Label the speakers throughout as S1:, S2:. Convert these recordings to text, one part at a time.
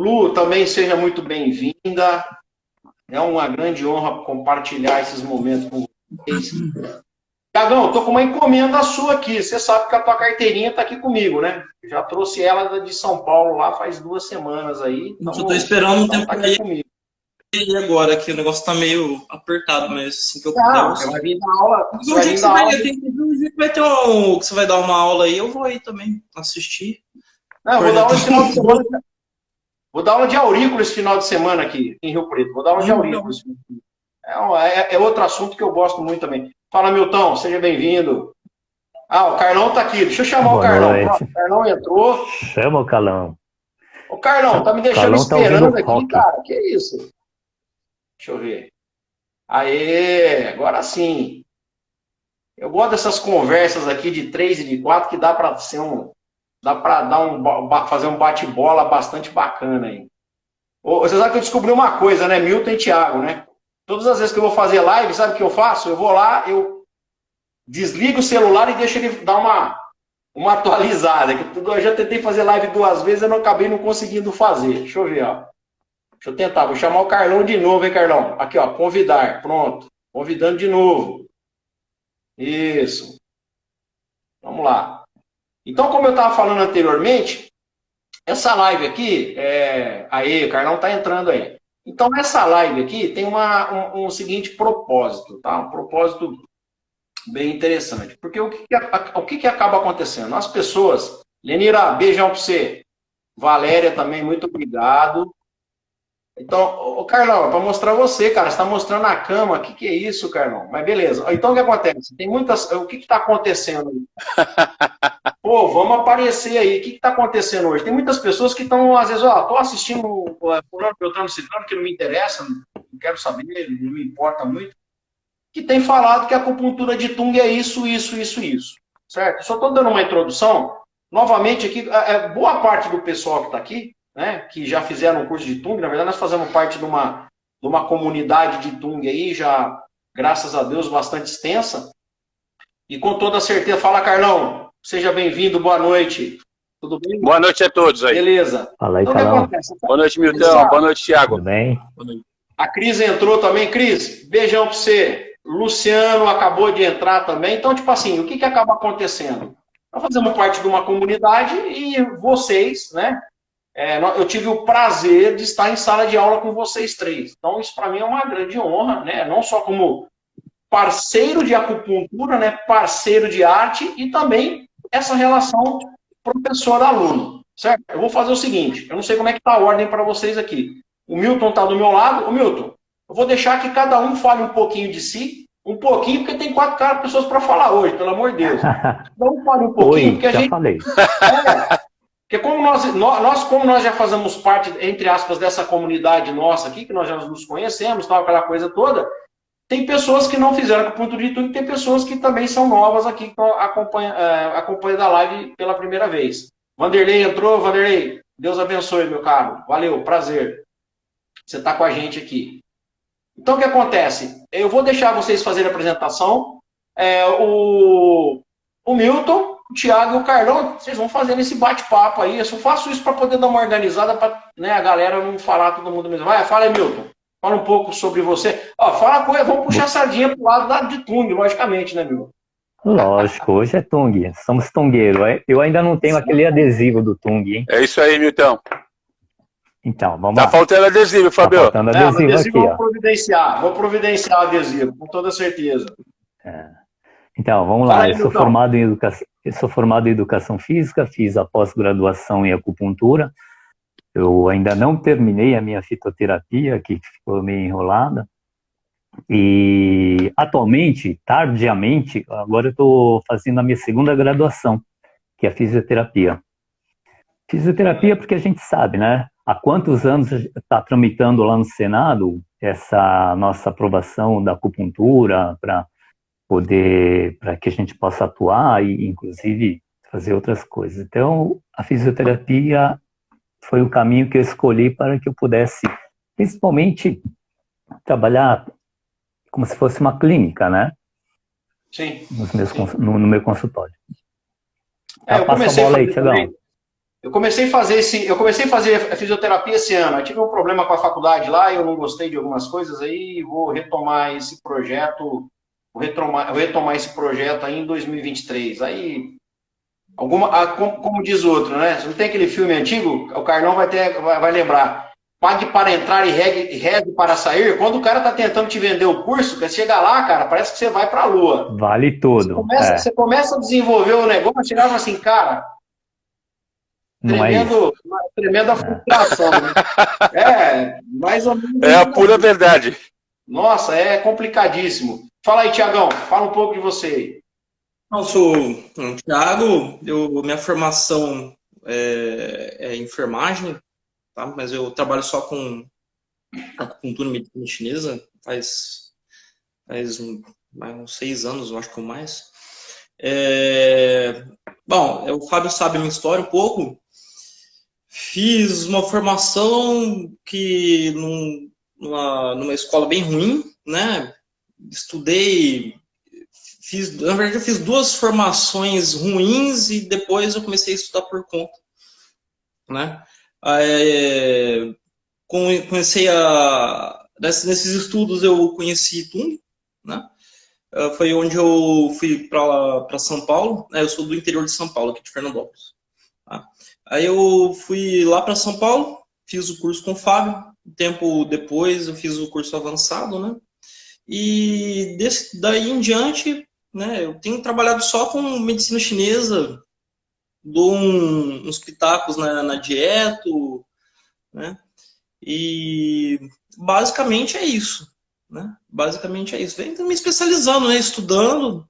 S1: Lu, também seja muito bem-vinda. É uma grande honra compartilhar esses momentos com vocês. Tiagão, eu tô com uma encomenda sua aqui. Você sabe que a tua carteirinha tá aqui comigo, né? Já trouxe ela de São Paulo lá faz 2 semanas aí.
S2: Eu tô esperando um tempo
S1: tá
S2: pra
S1: aqui comigo.
S2: ir agora, que o negócio tá meio apertado, mas assim que eu puder.
S1: Não, você vai vir dar aula.
S2: Mas um dia que você vai ter que você vai dar uma aula aí, eu vou aí também assistir.
S1: Não, eu vou dar aula esse final de semana. Vou dar aula de aurícula esse final de semana aqui, em Rio Preto. Vou dar aula de aurícula. É outro assunto que eu gosto muito também. Fala, Milton, seja bem-vindo. Ah, o Carlão tá aqui. Deixa eu chamar o Carlão. Pronto, o Carlão entrou.
S3: Chama o Carlão.
S1: Ô, Carlão, tá me deixando esperando aqui, cara. Que isso? Deixa eu ver. Aê, agora sim. Eu gosto dessas conversas aqui de 3 e de 4 que dá para ser fazer um bate-bola bastante bacana aí. Você sabe que eu descobri uma coisa, né? Milton e Thiago, né? Todas as vezes que eu vou fazer live, sabe o que eu faço? Eu vou lá, eu desligo o celular e deixo ele dar uma atualizada. Eu já tentei fazer live 2 vezes, eu não acabei não conseguindo fazer. Deixa eu ver, ó. Deixa eu tentar, vou chamar o Carlão de novo, hein, Carlão? Aqui, ó, convidar, pronto. Convidando de novo. Isso. Vamos lá. Então, como eu estava falando anteriormente, essa live aqui, aí, o Carlão tá entrando aí. Então, essa live aqui tem um seguinte propósito, tá? Um propósito bem interessante. Porque o que acaba acontecendo? As pessoas... Lenira, beijão pra você. Valéria também, muito obrigado. Então, ô Carlão, para mostrar você, cara, você está mostrando a cama, o que é isso, Carlão? Mas beleza. Então, o que acontece? Tem muitas... O que está acontecendo aí? Pô, vamos aparecer aí. O que está acontecendo hoje? Tem muitas pessoas que estão, às vezes, tô assistindo fulano, beltrano, ciclano, que não me interessa, não quero saber, não me importa muito, que tem falado que a acupuntura de Tung é isso, certo? Só estou dando uma introdução. Novamente aqui, boa parte do pessoal que está aqui, né, que já fizeram um curso de Tung, na verdade nós fazemos parte de uma comunidade de Tung aí, já, graças a Deus, bastante extensa. E com toda certeza, fala Carlão, seja bem-vindo, boa noite. Tudo bem?
S4: Boa noite a todos aí.
S1: Beleza.
S3: Fala aí,
S1: então,
S3: Carlão.
S4: Boa noite, Milton. Boa noite, Thiago.
S3: Tudo bem?
S1: A Cris entrou também. Cris, beijão para você. Luciano acabou de entrar também. Então, tipo assim, o que acaba acontecendo? Nós fazemos parte de uma comunidade e vocês, né? Eu tive o prazer de estar em sala de aula com vocês 3. Então, isso para mim é uma grande honra, né? Não só como parceiro de acupuntura, né? Parceiro de arte e também essa relação professor-aluno, certo? Eu vou fazer o seguinte, eu não sei como é que está a ordem para vocês aqui. O Milton está do meu lado. Ô, Milton, eu vou deixar que cada um fale um pouquinho de si, um pouquinho, porque tem 4 pessoas para falar hoje, pelo amor de Deus. Então, fale um pouquinho, porque a gente...
S3: falei.
S1: Porque como nós já fazemos parte, entre aspas, dessa comunidade nossa aqui, que nós já nos conhecemos, tal, aquela coisa toda, tem pessoas que não fizeram acupuntura de Tung, tem pessoas que também são novas aqui, que acompanham da live pela primeira vez. Vanderlei entrou. Vanderlei, Deus abençoe, meu caro. Valeu, prazer. Você está com a gente aqui. Então, o que acontece? Eu vou deixar vocês fazerem a apresentação. O Milton, o Thiago e o Carlão, vocês vão fazendo esse bate-papo aí. Eu só faço isso para poder dar uma organizada, para, né, a galera não falar todo mundo mesmo. Vai, fala aí, Milton. Fala um pouco sobre você. Vamos puxar a sardinha pro lado de Tung, logicamente, né, Milton?
S3: Lógico, hoje é Tung. Somos tungueiros. Eu ainda não tenho aquele adesivo do Tung, hein?
S4: É isso aí, Milton.
S3: Então, vamos lá.
S4: Tá faltando adesivo, Fabio.
S3: Tá faltando adesivo aqui,
S1: vou
S3: ó.
S1: Vou providenciar o adesivo, com toda certeza.
S3: Então, vamos lá.
S1: Aí,
S3: eu sou formado em educação física, fiz a pós-graduação em acupuntura. Eu ainda não terminei a minha fitoterapia, que ficou meio enrolada. E atualmente, tardiamente, agora eu estou fazendo a minha segunda graduação, que é a fisioterapia. Fisioterapia porque a gente sabe, né? Há quantos anos está tramitando lá no Senado essa nossa aprovação da acupuntura para que a gente possa atuar e, inclusive, fazer outras coisas. Então, a fisioterapia foi o caminho que eu escolhi para que eu pudesse, principalmente, trabalhar como se fosse uma clínica, né?
S1: Sim.
S3: No meu consultório.
S1: Eu comecei a fazer também. eu comecei a fazer a fisioterapia esse ano. Eu tive um problema com a faculdade lá, eu não gostei de algumas coisas aí, vou retomar esse projeto, esse projeto aí em 2023. Aí, como diz outro, né? Não tem aquele filme antigo, o Carlão vai lembrar. Pague para entrar e reze para sair. Quando o cara tá tentando te vender o curso, você chega lá, cara, parece que você vai para a lua.
S3: Vale tudo.
S1: Você começa a desenvolver o negócio, chegava assim, cara, tremenda frustração, né? Mais ou menos.
S4: É a pura verdade.
S1: Nossa, é complicadíssimo. Fala aí, Tiagão, fala um pouco de você.
S2: Eu sou o Thiago, minha formação é enfermagem, tá? Mas eu trabalho só com acupuntura e medicina chinesa faz uns 6 anos, eu acho que ou mais. Bom, o Fábio sabe a minha história um pouco. Fiz uma formação que numa escola bem ruim, né? Estudei, na verdade eu fiz 2 formações ruins e depois eu comecei a estudar por conta, né? Nesses estudos eu conheci Tung, né? Foi onde eu fui para São Paulo, né? Eu sou do interior de São Paulo, aqui de Fernandópolis. Tá? Aí eu fui lá para São Paulo, fiz o curso com o Fábio, um tempo depois eu fiz o curso avançado, né? E daí em diante, né, eu tenho trabalhado só com medicina chinesa, dou uns pitacos na dieta, né? E basicamente é isso, né? Basicamente é isso. Venho me especializando, né? Estudando,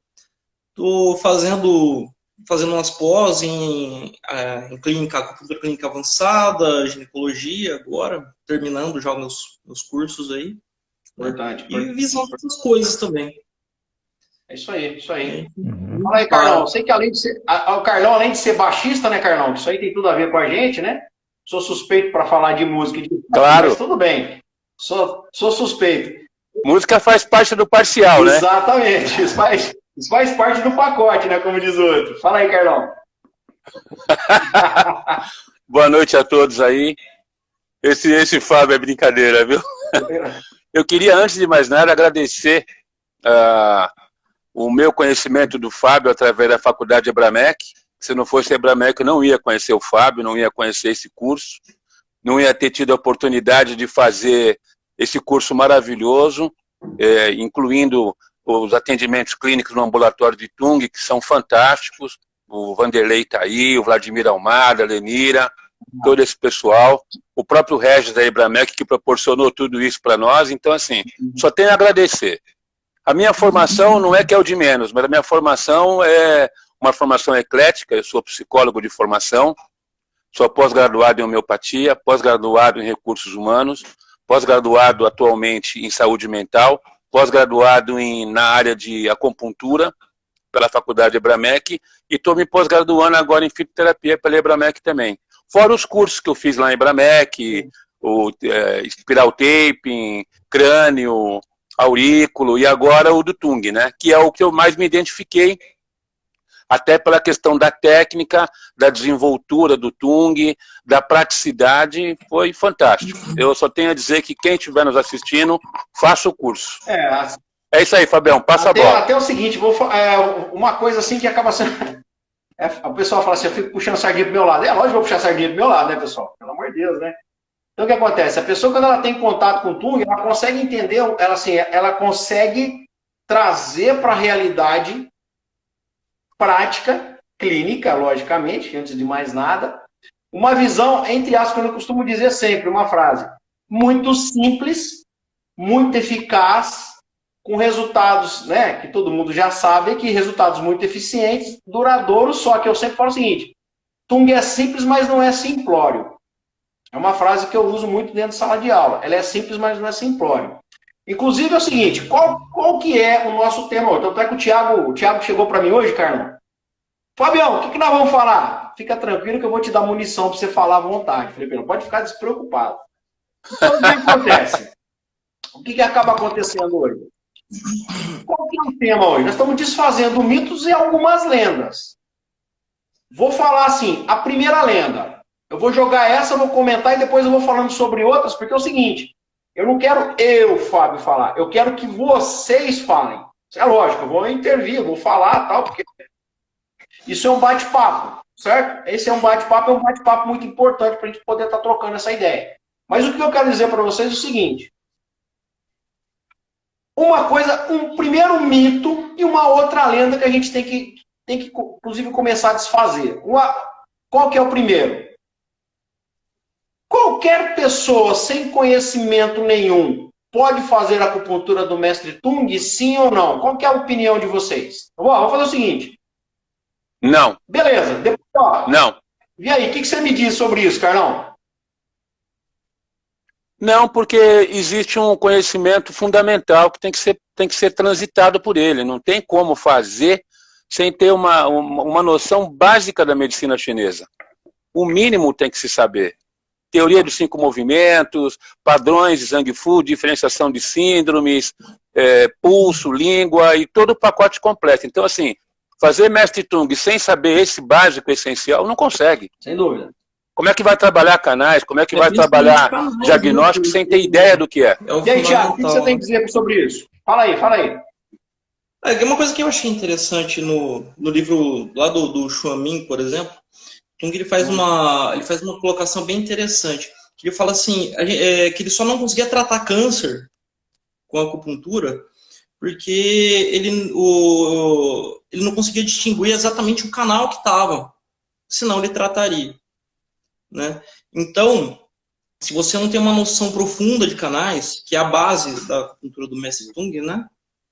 S2: estou fazendo umas pós em acupuntura clínica avançada, ginecologia agora, terminando já meus cursos aí.
S1: Importante.
S2: E visão dessas coisas também.
S1: É isso aí, isso aí.
S3: Uhum.
S1: Fala aí, Carlão. Eu sei que o Carlão, além de ser baixista, né, Carlão? Isso aí tem tudo a ver com a gente, né? Sou suspeito para falar de música,
S4: claro.
S1: Mas tudo bem. Sou suspeito.
S4: Música faz parte do parcial, né?
S1: Exatamente. Isso faz parte do pacote, né? Como diz o outro. Fala aí, Carlão.
S4: Boa noite a todos aí. Esse Fábio é brincadeira, viu? Eu queria, antes de mais nada, agradecer o meu conhecimento do Fábio através da faculdade Ebramec. Se não fosse a Ebramec, eu não ia conhecer o Fábio, não ia conhecer esse curso, não ia ter tido a oportunidade de fazer esse curso maravilhoso, incluindo os atendimentos clínicos no ambulatório de Tung, que são fantásticos. O Vanderlei está aí, o Vladimir Almada, a Lenira, todo esse pessoal, o próprio Regis da Ebramec, que proporcionou tudo isso para nós. Então, assim, só tenho a agradecer. A minha formação não é que é o de menos, mas a minha formação é uma formação eclética. Eu sou psicólogo de formação, sou pós-graduado em homeopatia, pós-graduado em recursos humanos, pós-graduado atualmente em saúde mental, pós-graduado na área de acupuntura pela faculdade Ebramec e estou me pós-graduando agora em fitoterapia pela Ebramec também. Fora os cursos que eu fiz lá em Ebramec, o espiral taping, crânio, aurículo e agora o do Tung, né? Que é o que eu mais me identifiquei, até pela questão da técnica, da desenvoltura do Tung, da praticidade, foi fantástico. Eu só tenho a dizer que quem estiver nos assistindo, faça o curso. É isso aí, Fabião, passa a bola.
S1: Até o seguinte, uma coisa assim que acaba sendo... o pessoal fala assim, eu fico puxando sardinha pro meu lado. É lógico que eu vou puxar sardinha pro meu lado, né, pessoal? Pelo amor de Deus, né? Então, o que acontece? A pessoa, quando ela tem contato com o Tung, ela consegue entender, ela consegue trazer para a realidade prática, clínica, logicamente, antes de mais nada, uma visão, entre aspas, que eu costumo dizer sempre, uma frase, muito simples, muito eficaz, com resultados, né, que todo mundo já sabe, que resultados muito eficientes, duradouros, só que eu sempre falo o seguinte, Tung é simples, mas não é simplório. É uma frase que eu uso muito dentro de sala de aula. Ela é simples, mas não é simplório. Inclusive é o seguinte, qual que é o nosso tema hoje? Tanto é que o Thiago chegou para mim hoje, Carlão. Fabião, o que nós vamos falar? Fica tranquilo que eu vou te dar munição para você falar à vontade. Felipe, não pode ficar despreocupado. Então, o que acontece? O que acaba acontecendo hoje? Qual que é o tema hoje? Nós estamos desfazendo mitos e algumas lendas. Vou falar assim, a primeira lenda. Eu vou jogar essa, vou comentar e depois eu vou falando sobre outras, porque é o seguinte, eu não quero Fábio, falar, eu quero que vocês falem. Isso é lógico, eu vou intervir, eu vou falar tal, porque isso é um bate-papo, certo? Esse é um bate-papo muito importante para a gente poder estar trocando essa ideia. Mas o que eu quero dizer para vocês é o seguinte, uma coisa, um primeiro mito e uma outra lenda que a gente tem que inclusive, começar a desfazer. Qual que é o primeiro? Qualquer pessoa sem conhecimento nenhum pode fazer a acupuntura do mestre Tung, sim ou não? Qual que é a opinião de vocês? Vamos fazer o seguinte.
S4: Não.
S1: Beleza. Depois, ó,
S4: não.
S1: E aí, o que você me diz sobre isso, Carlão?
S4: Não, porque existe um conhecimento fundamental que tem que ser transitado por ele. Não tem como fazer sem ter uma noção básica da medicina chinesa. O mínimo tem que se saber. Teoria dos 5 movimentos, padrões de Zhang Fu, diferenciação de síndromes, pulso, língua e todo o pacote completo. Então, assim, fazer mestre Tung sem saber esse básico essencial, não consegue.
S1: Sem dúvida.
S4: Como é que vai trabalhar canais? Como é que vai trabalhar diagnóstico sem ter ideia do que é?
S1: E aí, Thiago, o que você tem a dizer sobre isso? Fala aí.
S2: Uma coisa que eu achei interessante no livro lá do Xuanmin, por exemplo, Tung ele faz uma colocação bem interessante. Que ele fala assim, que ele só não conseguia tratar câncer com a acupuntura porque ele não conseguia distinguir exatamente o canal que estava, senão ele trataria. Né? Então, se você não tem uma noção profunda de canais, que é a base da acupuntura do mestre Tung, né?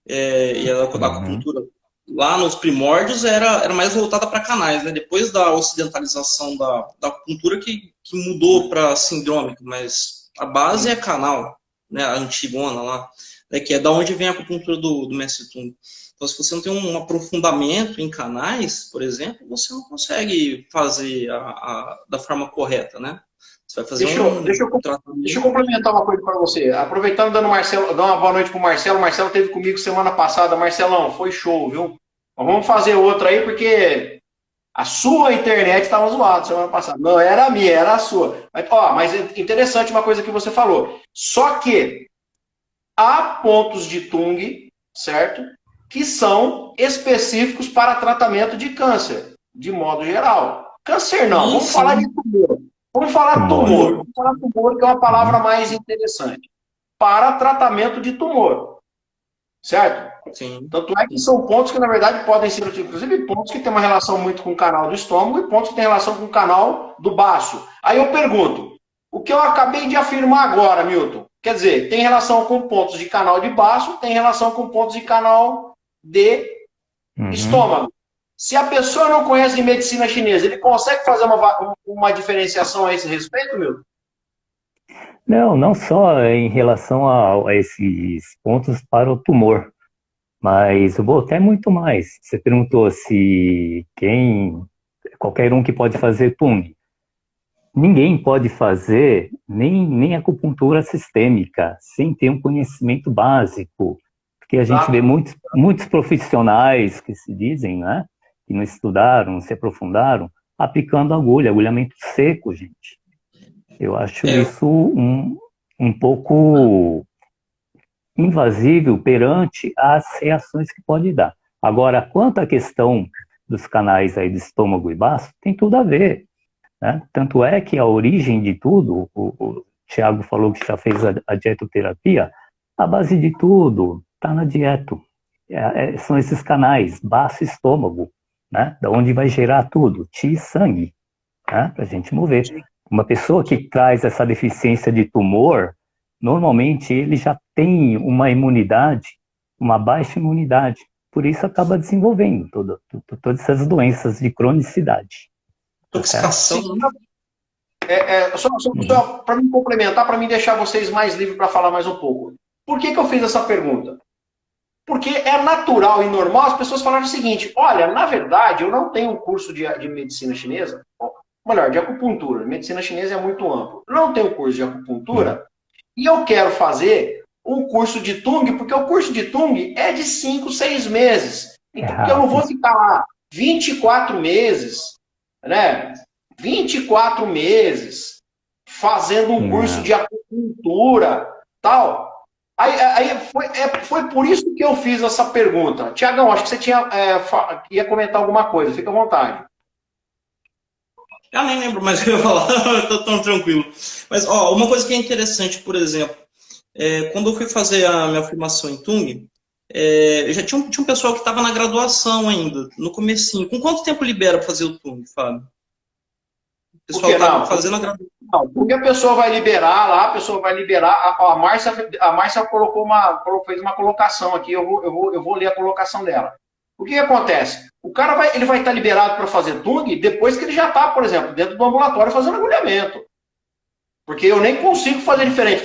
S2: E a acupuntura lá nos primórdios era mais voltada para canais, né? Depois da ocidentalização da acupuntura que mudou para sindrômica, mas a base é canal, né? A antigona lá, né? Que é da onde vem a acupuntura do mestre Tung. Então, se você não tem um aprofundamento em canais, por exemplo, você não consegue fazer da forma correta, né? Você vai fazer
S1: deixa eu complementar uma coisa para você. Aproveitando, dando uma boa noite para o Marcelo. O Marcelo esteve comigo semana passada. Marcelão, foi show, viu? Mas vamos fazer outra aí, porque a sua internet estava zoada semana passada. Não era a minha, era a sua. Mas é interessante uma coisa que você falou. Só que há pontos de Tung, certo? Que são específicos para tratamento de câncer, de modo geral. Câncer não, vamos falar de tumor. Vamos falar tumor, que é uma palavra mais interessante. Para tratamento de tumor. Certo?
S2: Sim.
S1: Tanto é que são pontos que, na verdade, podem ser, inclusive, pontos que têm uma relação muito com o canal do estômago e pontos que têm relação com o canal do baço. Aí eu pergunto, o que eu acabei de afirmar agora, Milton? Quer dizer, tem relação com pontos de canal de baço, tem relação com pontos de canal de estômago. Se a pessoa não conhece de medicina chinesa, ele consegue fazer uma diferenciação a esse respeito, Milton?
S3: Não só em relação a esses pontos para o tumor, mas eu vou até muito mais. Você perguntou se qualquer um que pode fazer Tung. Ninguém pode fazer nem acupuntura sistêmica sem ter um conhecimento básico, porque a gente vê muitos profissionais que se dizem, né, que não estudaram, não se aprofundaram, aplicando agulhamento seco, gente. Eu acho isso um pouco invasivo perante as reações que pode dar. Agora, quanto à questão dos canais aí de estômago e baço, tem tudo a ver. Né? Tanto é que a origem de tudo, o Thiago falou que já fez a dietoterapia, a base de tudo está na dieta. São esses canais, baço e estômago, né? Da onde vai gerar tudo, chi e sangue, né? Para a gente mover. Uma pessoa que traz essa deficiência de tumor, normalmente ele já tem uma imunidade, uma baixa imunidade, por isso acaba desenvolvendo todas essas doenças de cronicidade.
S2: Toxicação.
S1: Só para me complementar, para me deixar vocês mais livres para falar mais um pouco. Por que eu fiz essa pergunta? Porque é natural e normal as pessoas falarem o seguinte, olha, na verdade, eu não tenho um curso de medicina chinesa, melhor, de acupuntura. Medicina chinesa é muito amplo. Eu não tenho curso de acupuntura e eu quero fazer um curso de Tung, porque o curso de Tung é de 5, 6 meses. Então, porque eu não vou ficar lá 24 meses, né? 24 meses fazendo um curso de acupuntura, tal. Aí foi por isso que eu fiz essa pergunta. Tiagão, acho que você ia comentar alguma coisa, fica à vontade.
S2: Eu nem lembro mais o que eu ia falar, eu tô tão tranquilo. Mas, ó, uma coisa que é interessante, por exemplo, quando eu fui fazer a minha formação em Tung, já tinha um pessoal que estava na graduação ainda, no comecinho. Com quanto tempo libera para fazer o Tung, Fábio? O pessoal estava fazendo a graduação.
S1: Não, porque a pessoa vai liberar lá, a pessoa vai liberar. A Márcia fez uma colocação aqui, eu vou ler a colocação dela. O que acontece? O cara ele vai estar liberado para fazer Tung depois que ele já está, por exemplo, dentro do ambulatório fazendo agulhamento. Porque eu nem consigo fazer diferente.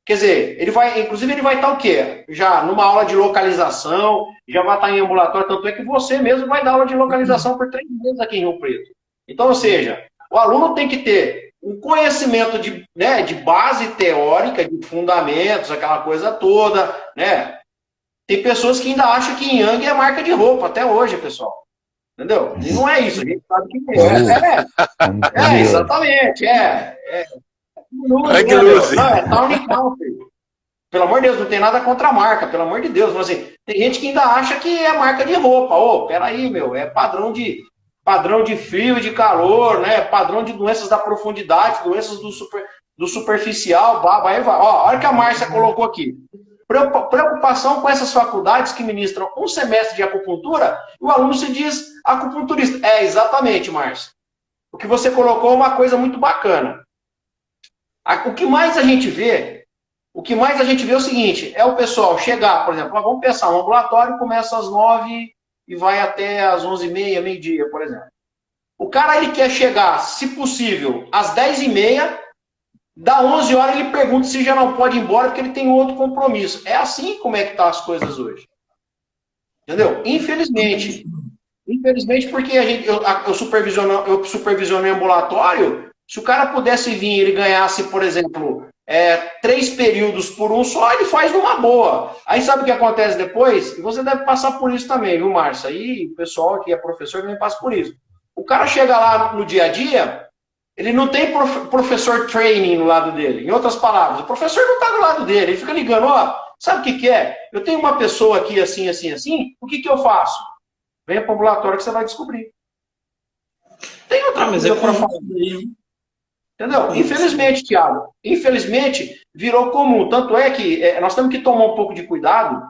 S1: Quer dizer, inclusive ele vai estar o quê? Já numa aula de localização, já vai estar em ambulatório, tanto é que você mesmo vai dar aula de localização por 3 meses aqui em Rio Preto. Então, ou seja, o aluno tem que ter um conhecimento de base teórica, de fundamentos, aquela coisa toda, né? Tem pessoas que ainda acham que Yang é marca de roupa, até hoje, pessoal. Entendeu? E não é isso, a gente sabe que é. Exatamente, Towne Country. Pelo amor de Deus, não tem nada contra a marca, pelo amor de Deus. Mas assim, tem gente que ainda acha que é marca de roupa. Ô, peraí, meu, é padrão de frio e de calor, né? Padrão de doenças da profundidade, doenças do superficial, vai. Ó, olha o que a Márcia colocou aqui. Preocupação com essas faculdades que ministram um semestre de acupuntura, e o aluno se diz acupunturista. Exatamente, Márcia. O que você colocou é uma coisa muito bacana. O que mais a gente vê é o seguinte, é o pessoal chegar, por exemplo, vamos pensar, um ambulatório começa às 9 e vai até às 11h30, meio-dia, por exemplo. O cara, ele quer chegar, se possível, às 10h30, da 11 horas ele pergunta se já não pode ir embora porque ele tem outro compromisso. É assim como é que tá as coisas hoje. Entendeu? Infelizmente, porque eu supervisionei ambulatório, se o cara pudesse vir e ele ganhasse, por exemplo, 3 períodos por um só, ele faz numa boa. Aí sabe o que acontece depois? E você deve passar por isso também, viu, Márcia? Aí o pessoal que é professor também passa por isso. O cara chega lá no dia a dia, ele não tem professor training no lado dele. Em outras palavras, o professor não está do lado dele. Ele fica ligando, sabe o que é? Eu tenho uma pessoa aqui assim, o que eu faço? Venha para o ambulatório que você vai descobrir. Tem outra coisa para falar. Entendeu? Infelizmente, Thiago, virou comum. Tanto é que nós temos que tomar um pouco de cuidado.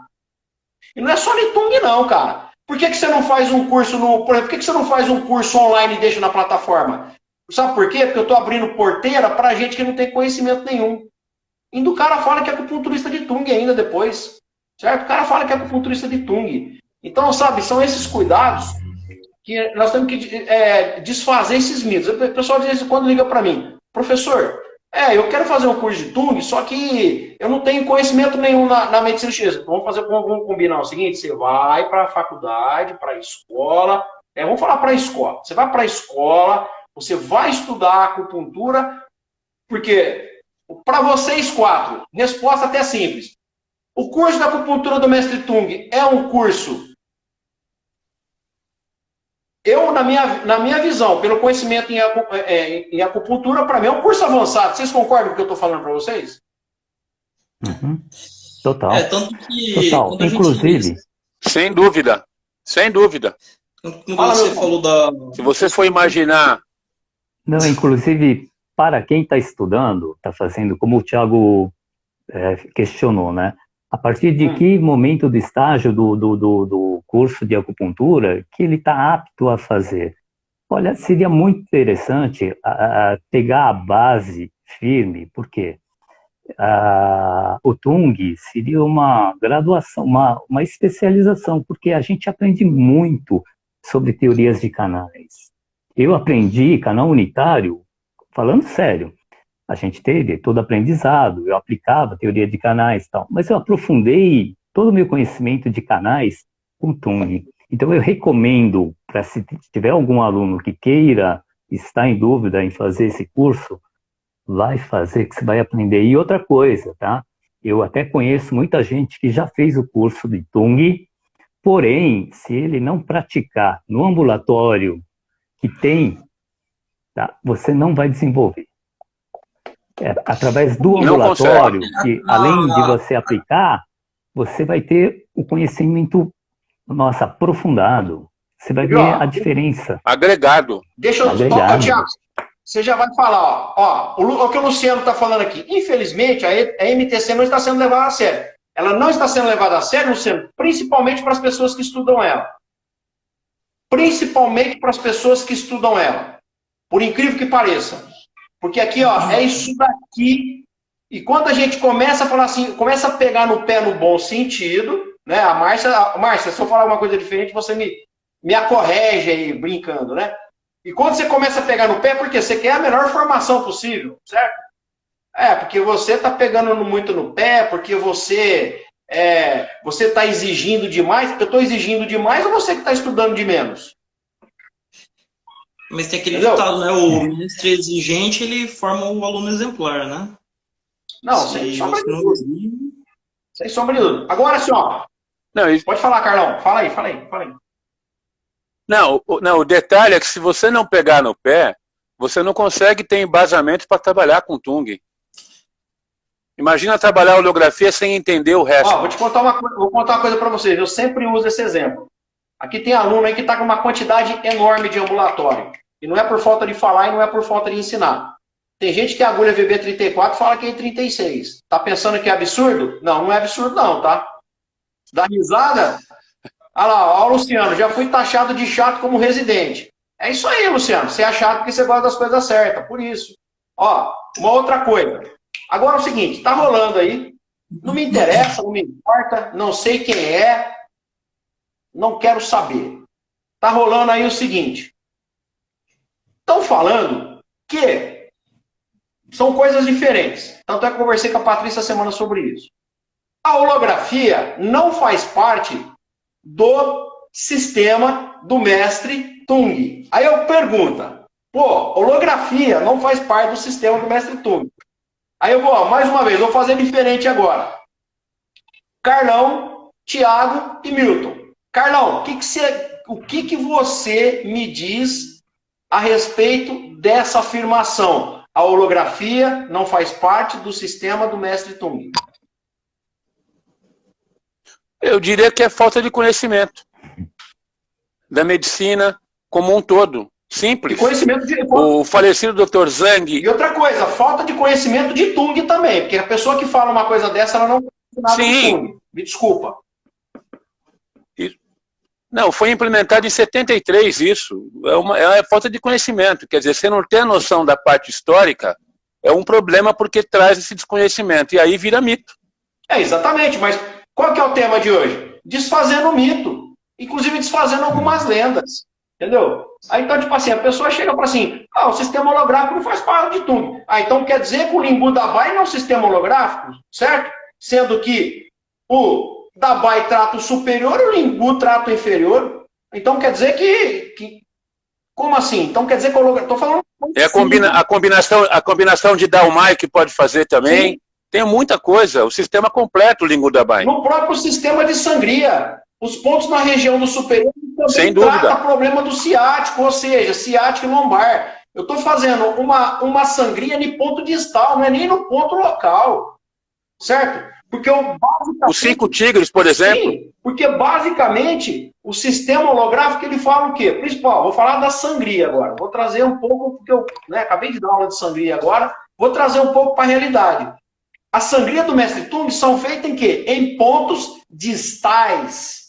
S1: E não é só no Tung, não, cara. Por que você não faz um curso por exemplo, por que você não faz um curso online e deixa na plataforma? Sabe por quê? Porque eu estou abrindo porteira para gente que não tem conhecimento nenhum. E o cara fala que é acupunturista de Tung ainda depois. Certo? O cara fala que é acupunturista de Tung. Então, sabe, são esses cuidados que nós temos que desfazer esses mitos. O pessoal de vez em quando liga para mim, professor, eu quero fazer um curso de Tung, só que eu não tenho conhecimento nenhum na medicina chinesa. Vamos combinar o seguinte, você vai para a faculdade, para a escola, vamos falar para a escola. Você vai para a escola, você vai estudar acupuntura, porque para vocês 4, resposta até simples. O curso da acupuntura do mestre Tung é um curso... na minha visão, pelo conhecimento em acupuntura, para mim é um curso avançado. Vocês concordam com o que eu estou falando para vocês?
S3: Uhum. Total.
S2: Tanto que...
S3: Total. Inclusive...
S4: Sem dúvida.
S2: Quando você falou da...
S4: Se você for imaginar...
S3: Não, inclusive, para quem está estudando, está fazendo, como o Thiago questionou, né? A partir de que momento do estágio do curso de acupuntura que ele está apto a fazer? Olha, seria muito interessante pegar a base firme, porque o Tung seria uma graduação, uma especialização, porque a gente aprende muito sobre teorias de canais. Eu aprendi canal unitário, falando sério, a gente teve todo aprendizado, eu aplicava teoria de canais e tal, mas eu aprofundei todo o meu conhecimento de canais com Tung. Então eu recomendo, para se tiver algum aluno que queira, está em dúvida em fazer esse curso, vai fazer, que você vai aprender. E outra coisa, tá? Eu até conheço muita gente que já fez o curso de Tung, porém, se ele não praticar no ambulatório que tem tá? Você não vai desenvolver. Através do
S4: Não
S3: ambulatório,
S4: consegue.
S3: que além de você aplicar, você vai ter o conhecimento, nossa, aprofundado. Você vai ver a diferença.
S4: Agregado.
S1: Deixa eu...
S3: Agregado.
S1: Tiago, você já vai falar, ó, o que o Luciano está falando aqui. Infelizmente, a MTC não está sendo levada a sério. Ela não está sendo levada a sério, Luciano, principalmente para as pessoas que estudam ela. Principalmente para as pessoas que estudam ela. Por incrível que pareça. Porque aqui, ó, é isso daqui. E quando a gente começa a falar assim, começa a pegar no pé no bom sentido, né? A Márcia, se eu falar uma coisa diferente, você me acorrege aí, brincando, né? E quando você começa a pegar no pé, porque você quer a melhor formação possível, certo? Porque você está pegando muito no pé, porque você está exigindo demais, porque eu estou exigindo demais, ou você que está estudando de menos?
S2: Mas tem aquele ditado, né? O mestre exigente, ele forma o aluno exemplar, né?
S1: Não, sem sombra de dúvida. Sem sombra de dúvida. Agora, assim, ó.
S4: Não,
S1: pode falar, Carlão. Fala aí.
S4: Não, o detalhe é que se você não pegar no pé, você não consegue ter embasamento para trabalhar com Tung. Imagina trabalhar holografia sem entender o resto.
S1: Vou contar uma coisa para vocês. Eu sempre uso esse exemplo. Aqui tem aluno aí que está com uma quantidade enorme de ambulatório. E não é por falta de falar e não é por falta de ensinar. Tem gente que a agulha VB34 fala que é 36. Tá pensando que é absurdo? Não, não é absurdo não, tá? Dá risada? Olha lá, ó, Luciano, já fui taxado de chato como residente. É isso aí, Luciano. Você é chato porque você gosta das coisas certas, por isso. Ó, uma outra coisa. Agora é o seguinte, tá rolando aí. Não me interessa, não me importa, não sei quem é, não quero saber. Tá rolando aí o seguinte. Estão falando que são coisas diferentes. Tanto é que eu conversei com a Patrícia essa semana sobre isso. A holografia não faz parte do sistema do mestre Tung. Aí eu pergunto, holografia não faz parte do sistema do mestre Tung. Aí eu vou, mais uma vez, vou fazer diferente agora. Carlão, Tiago e Milton. Carlão, o que você me diz a respeito dessa afirmação? A holografia não faz parte do sistema do mestre Tung.
S4: Eu diria que é falta de conhecimento da medicina como um todo. Simples. O falecido Dr. Zhang...
S1: E outra coisa, falta de conhecimento de Tung também, porque a pessoa que fala uma coisa dessa, ela não conhece nada de Tung. Me desculpa.
S4: Não, foi implementado em 73 isso. É falta de conhecimento. Quer dizer, você não tem a noção da parte histórica, é um problema porque traz esse desconhecimento. E aí vira mito.
S1: Exatamente, mas qual que é o tema de hoje? Desfazendo o mito. Inclusive desfazendo algumas lendas. Entendeu? Aí então, tipo assim, a pessoa chega para assim, o sistema holográfico não faz parte de tudo. Então quer dizer que o Limbu Dabai não é um sistema holográfico, certo? Sendo que o Dabai trata o superior e o Limbu trata o inferior. Então quer dizer que como assim? Então quer dizer que eu estou falando...
S4: É a combinação de Daumai que pode fazer também. Sim. Tem muita coisa. O sistema completo, o Limbu Dabai.
S1: No próprio sistema de sangria. Os pontos na região do superior também
S4: sem dúvida.
S1: Trata problema do ciático, ou seja, ciático e lombar. Eu estou fazendo uma sangria no ponto distal, não é nem no ponto local. Certo? Porque
S4: os 5 tigres, por exemplo.
S1: Sim, porque basicamente o sistema holográfico ele fala o quê? Principal, vou falar da sangria agora. Vou trazer um pouco, porque eu acabei de dar aula de sangria agora, vou trazer um pouco para a realidade. A sangria do mestre Tung são feitas em quê? Em pontos distais.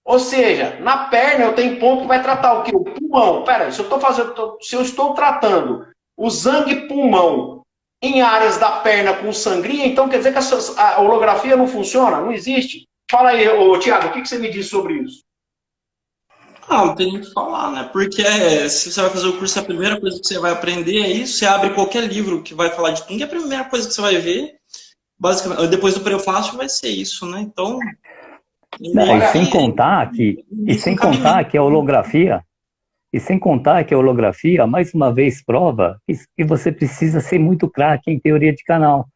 S1: Ou seja, na perna eu tenho ponto que vai tratar o quê? O pulmão. Peraí, se eu estou tratando o zangue pulmão em áreas da perna com sangria, então quer dizer que a holografia não funciona? Não existe? Fala aí, Tiago, o que você me diz sobre isso?
S2: Não tem nem o que falar, né? Porque se você vai fazer o curso, a primeira coisa que você vai aprender é isso. Você abre qualquer livro que vai falar de Tung, a primeira coisa que você vai ver, basicamente, depois do prefácio, vai ser isso, né? Então...
S3: Não, e sem contar que a holografia, mais uma vez prova que você precisa ser muito craque em teoria de canal.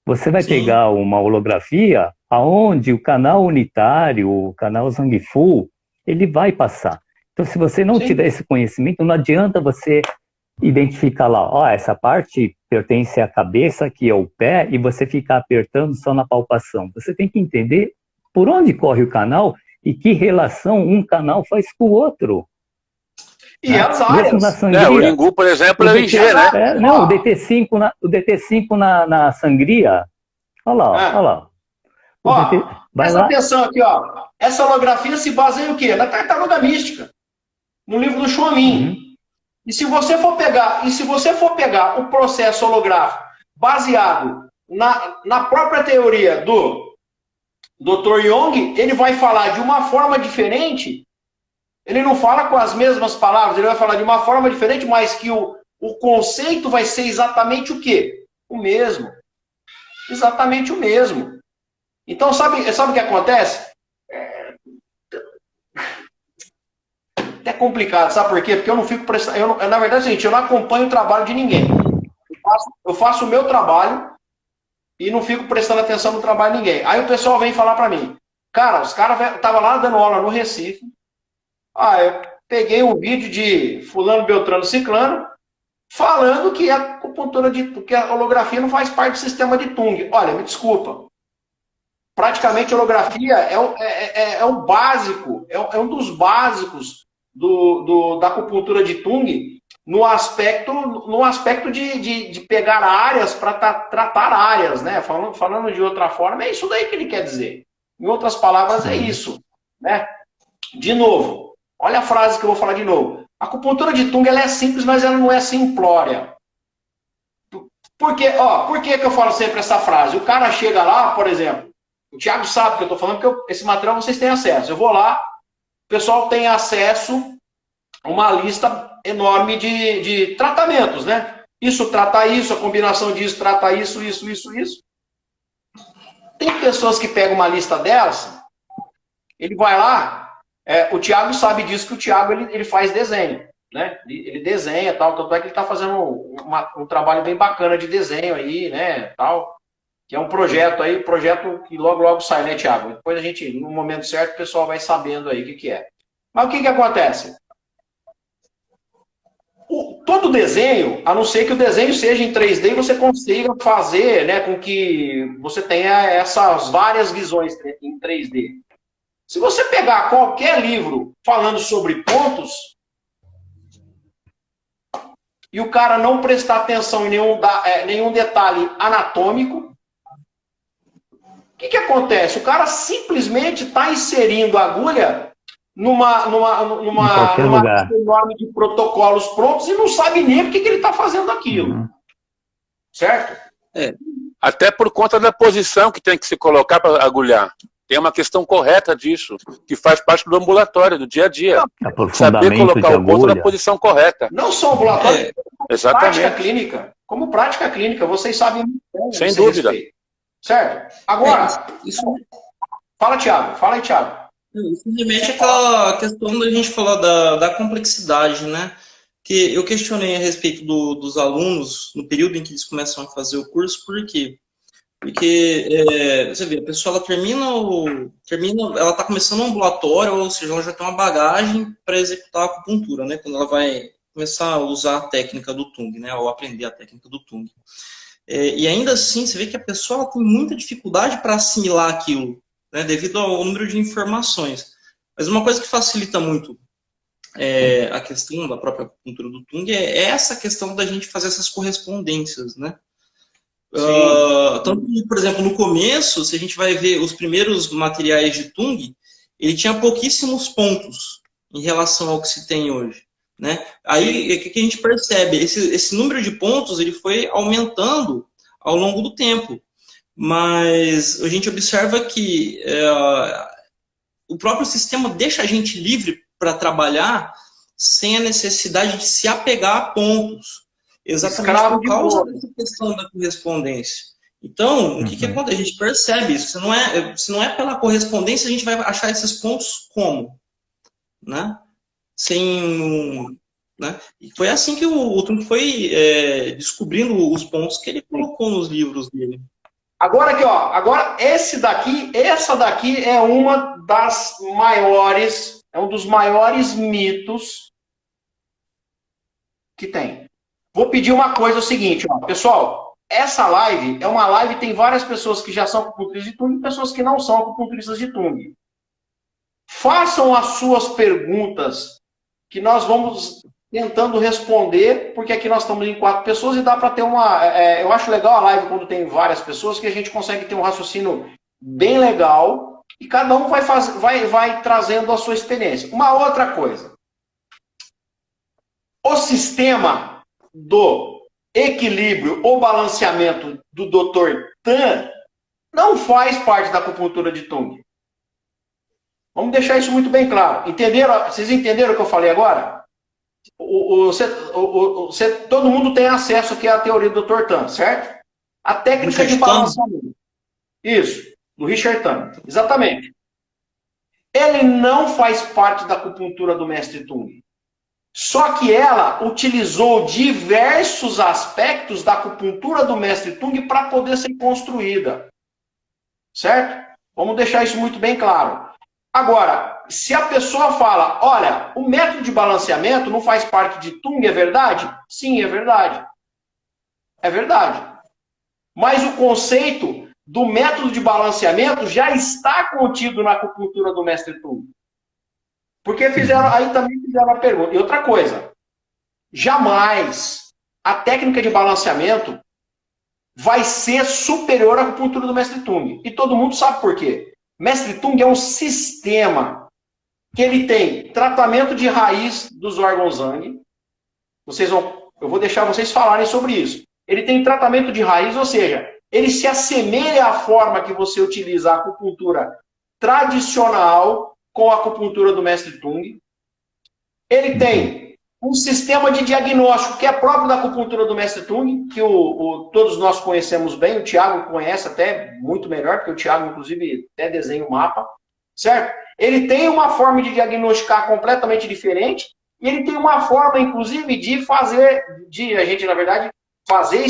S3: Você vai pegar uma holografia aonde o canal unitário, o canal Zhang-Fu, ele vai passar. Então, se você não tiver esse conhecimento, não adianta você identificar lá, ó, essa parte pertence à cabeça, que é o pé, e você ficar apertando só na palpação. Você tem que entender por onde corre o canal e que relação um canal faz com o outro.
S1: E as áreas.
S3: Mesmo na sangria.
S4: O Lingu, por exemplo, é o IG, né?
S3: Não, o DT5 na sangria. Olha lá, olha lá.
S1: Presta atenção aqui, ó. Essa holografia se baseia em o quê? Na tartaruga mística. No livro do Chuamin. E se você for pegar o processo holográfico baseado na própria teoria do Dr. Jung, ele vai falar de uma forma diferente. Ele não fala com as mesmas palavras, ele vai falar de uma forma diferente, mas que o conceito vai ser exatamente o quê? O mesmo. Exatamente o mesmo. Então, sabe o que acontece? É complicado, sabe por quê? Porque eu não fico prestando... Na verdade, gente, eu não acompanho o trabalho de ninguém. Eu faço o meu trabalho e não fico prestando atenção no trabalho de ninguém. Aí o pessoal vem falar pra mim, cara, os caras estavam lá dando aula no Recife. Eu peguei um vídeo de fulano, beltrano, ciclano, falando que a acupuntura que a holografia não faz parte do sistema de Tung. Olha, me desculpa. Praticamente a holografia é o básico, é um dos básicos da acupuntura de Tung no aspecto de pegar áreas para tratar áreas, né? Falando de outra forma, é isso daí que ele quer dizer. Em outras palavras, é isso, né? De novo, olha a frase que eu vou falar de novo. A acupuntura de Tung ela é simples, mas ela não é simplória. Por que eu falo sempre essa frase? O cara chega lá, por exemplo, o Thiago sabe que eu estou falando, porque esse material vocês têm acesso. Eu vou lá, o pessoal tem acesso a uma lista enorme de tratamentos, né? Isso trata isso, a combinação disso trata isso. Tem pessoas que pegam uma lista dessa, ele vai lá, o Thiago sabe disso, que o Thiago ele faz desenho, né? Ele desenha, tal, tanto é que ele está fazendo um trabalho bem bacana de desenho aí, né, tal. Que é um projeto que logo sai, né, Thiago? Depois a gente, no momento certo, o pessoal vai sabendo aí o que é. Mas o que acontece? Todo desenho, a não ser que o desenho seja em 3D, você consiga fazer, né, com que você tenha essas várias visões em 3D. Se você pegar qualquer livro falando sobre pontos, e o cara não prestar atenção em nenhum detalhe anatômico, o que acontece? O cara simplesmente está inserindo a agulha numa lista enorme de protocolos prontos e não sabe nem o que ele está fazendo aquilo. Certo?
S4: Até por conta da posição que tem que se colocar para agulhar. Tem uma questão correta disso, que faz parte do ambulatório, do dia a dia. Saber colocar o ponto na posição correta.
S1: Não só ambulatório,
S4: exatamente.
S1: Como prática clínica, vocês sabem muito bem.
S4: Sem dúvida.
S1: Certo? Agora, fala aí, Thiago.
S2: Isso remete àquela questão da gente falar da complexidade, né? Que eu questionei a respeito dos alunos no período em que eles começam a fazer o curso, por quê? Porque, você vê, a pessoa ela termina, ela está começando um ambulatório, ou seja, ela já tem uma bagagem para executar a acupuntura, né? Quando ela vai começar a usar a técnica do Tung, né? Ou aprender a técnica do Tung. E ainda assim, você vê que a pessoa tem muita dificuldade para assimilar aquilo, né, devido ao número de informações. Mas uma coisa que facilita muito a questão da própria acupuntura do Tung é essa questão da gente fazer essas correspondências, né? Tanto que, por exemplo, no começo, se a gente vai ver os primeiros materiais de Tung, ele tinha pouquíssimos pontos em relação ao que se tem hoje. Né? Aí, o que a gente percebe? Esse número de pontos ele foi aumentando ao longo do tempo. Mas a gente observa que o próprio sistema deixa a gente livre para trabalhar sem a necessidade de se apegar a pontos. Exatamente por causa dessa questão da correspondência. Então, o que acontece? A gente percebe isso. Se não é pela correspondência, a gente vai achar esses pontos como? Né? Né? E foi assim que o Tung foi descobrindo os pontos que ele colocou nos livros dele.
S1: Agora aqui, ó, essa daqui é uma das maiores, é um dos maiores mitos que tem. vou pedir uma coisa, é o seguinte, ó, pessoal, essa live é uma live, tem várias pessoas que já são acupunturistas de Tung e pessoas que não são acupunturistas de Tung. Façam as suas perguntas, que nós vamos tentando responder, porque aqui nós estamos em 4 pessoas e dá para ter uma... eu acho legal a live quando tem várias pessoas, que a gente consegue ter um raciocínio bem legal e cada um vai trazendo a sua experiência. Uma outra coisa. O sistema do equilíbrio ou balanceamento do Dr. Tan não faz parte da acupuntura de Tung. Vamos deixar isso muito bem claro. Entenderam? Vocês entenderam o que eu falei agora? Todo mundo tem acesso aqui à teoria do Dr. Tan, certo? A técnica de balanceamento. Isso, do Richard Tan. Exatamente. Ele não faz parte da acupuntura do mestre Tung. Só que ela utilizou diversos aspectos da acupuntura do mestre Tung para poder ser construída. Certo? Vamos deixar isso muito bem claro. Agora, se a pessoa fala, olha, o método de balanceamento não faz parte de Tung, é verdade? Sim, é verdade. É verdade. Mas o conceito do método de balanceamento já está contido na acupuntura do mestre Tung. Porque aí também fizeram a pergunta. E outra coisa, jamais a técnica de balanceamento vai ser superior à acupuntura do mestre Tung. E todo mundo sabe por quê. Mestre Tung é um sistema que ele tem tratamento de raiz dos órgãos Zang. Eu vou deixar vocês falarem sobre isso. Ele tem tratamento de raiz, ou seja, ele se assemelha à forma que você utiliza a acupuntura tradicional com a acupuntura do mestre Tung. Ele tem um sistema de diagnóstico que é próprio da acupuntura do mestre Tung, que todos nós conhecemos bem, o Thiago conhece até muito melhor, porque o Thiago, inclusive, até desenha o mapa, certo? Ele tem uma forma de diagnosticar completamente diferente, e ele tem uma forma, inclusive, de a gente, na verdade, fazer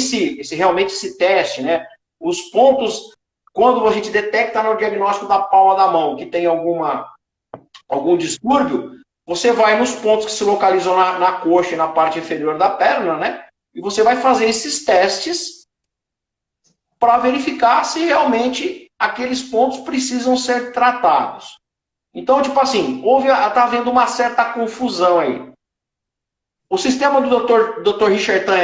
S1: realmente esse teste, né? Os pontos, quando a gente detecta no diagnóstico da palma da mão que tem algum distúrbio, você vai nos pontos que se localizam na coxa e na parte inferior da perna, né? E você vai fazer esses testes para verificar se realmente aqueles pontos precisam ser tratados. Então, tipo assim, está havendo uma certa confusão aí. O sistema do Dr. Richard Tan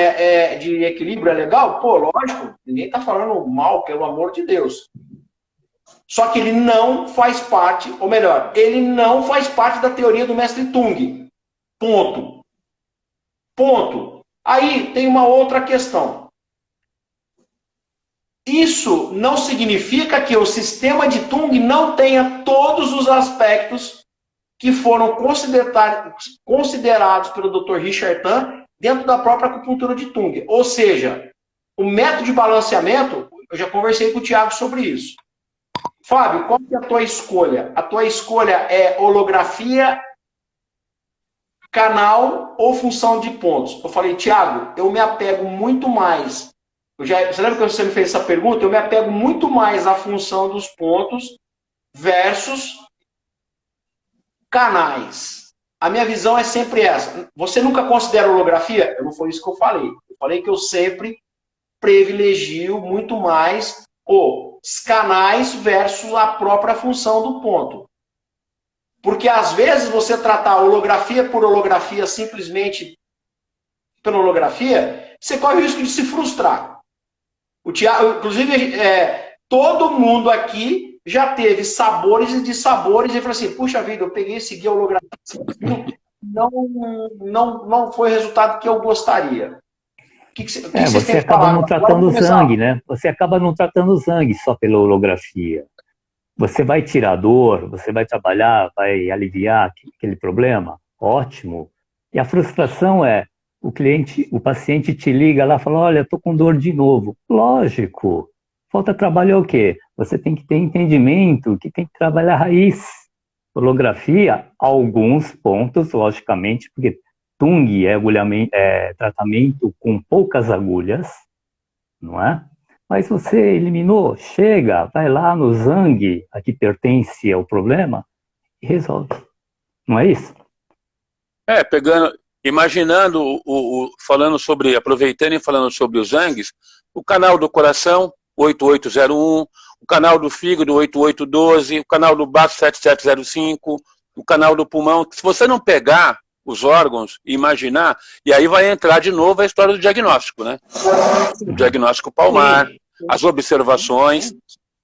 S1: de equilíbrio é legal? Pô, lógico, ninguém está falando mal, pelo amor de Deus. Só que ele não faz parte, ou melhor, ele não faz parte da teoria do mestre Tung. Ponto. Ponto. Aí tem uma outra questão. Isso não significa que o sistema de Tung não tenha todos os aspectos que foram considerados pelo Dr. Richard Tan dentro da própria acupuntura de Tung. Ou seja, o método de balanceamento, eu já conversei com o Thiago sobre isso. Fábio, qual que é a tua escolha? A tua escolha é holografia, canal ou função de pontos? Eu falei, Thiago, eu me apego muito mais. Você lembra que você me fez essa pergunta? Eu me apego muito mais à função dos pontos versus canais. A minha visão é sempre essa. Você nunca considera holografia? Não foi isso que eu falei. Eu falei que eu sempre privilegio muito mais os canais versus a própria função do ponto. Porque às vezes você tratar holografia por holografia simplesmente pela holografia, você corre o risco de se frustrar. O Thiago, inclusive, todo mundo aqui já teve sabores e dissabores e falou assim, puxa vida, eu peguei esse guia holográfico, não foi o resultado que eu gostaria.
S3: Você acaba não tratando o Zang, né? Você acaba não tratando o Zang só pela holografia. Você vai tirar dor, você vai trabalhar, vai aliviar aquele problema, ótimo. E a frustração é, o paciente te liga lá e fala, olha, estou com dor de novo. Lógico, falta trabalhar o quê? Você tem que ter entendimento que tem que trabalhar a raiz. Holografia, alguns pontos, logicamente, porque Tung é tratamento com poucas agulhas, não é? Mas você eliminou, chega, vai lá no Zang, a que pertence ao problema, e resolve. Não é isso?
S4: imaginando, falando sobre, aproveitando e falando sobre os zangues, o canal do coração, 8801, o canal do fígado, 8812, o canal do baço, 7705, o canal do pulmão. Se você não pegar os órgãos e imaginar, e aí vai entrar de novo a história do diagnóstico, né? O diagnóstico palmar, as observações.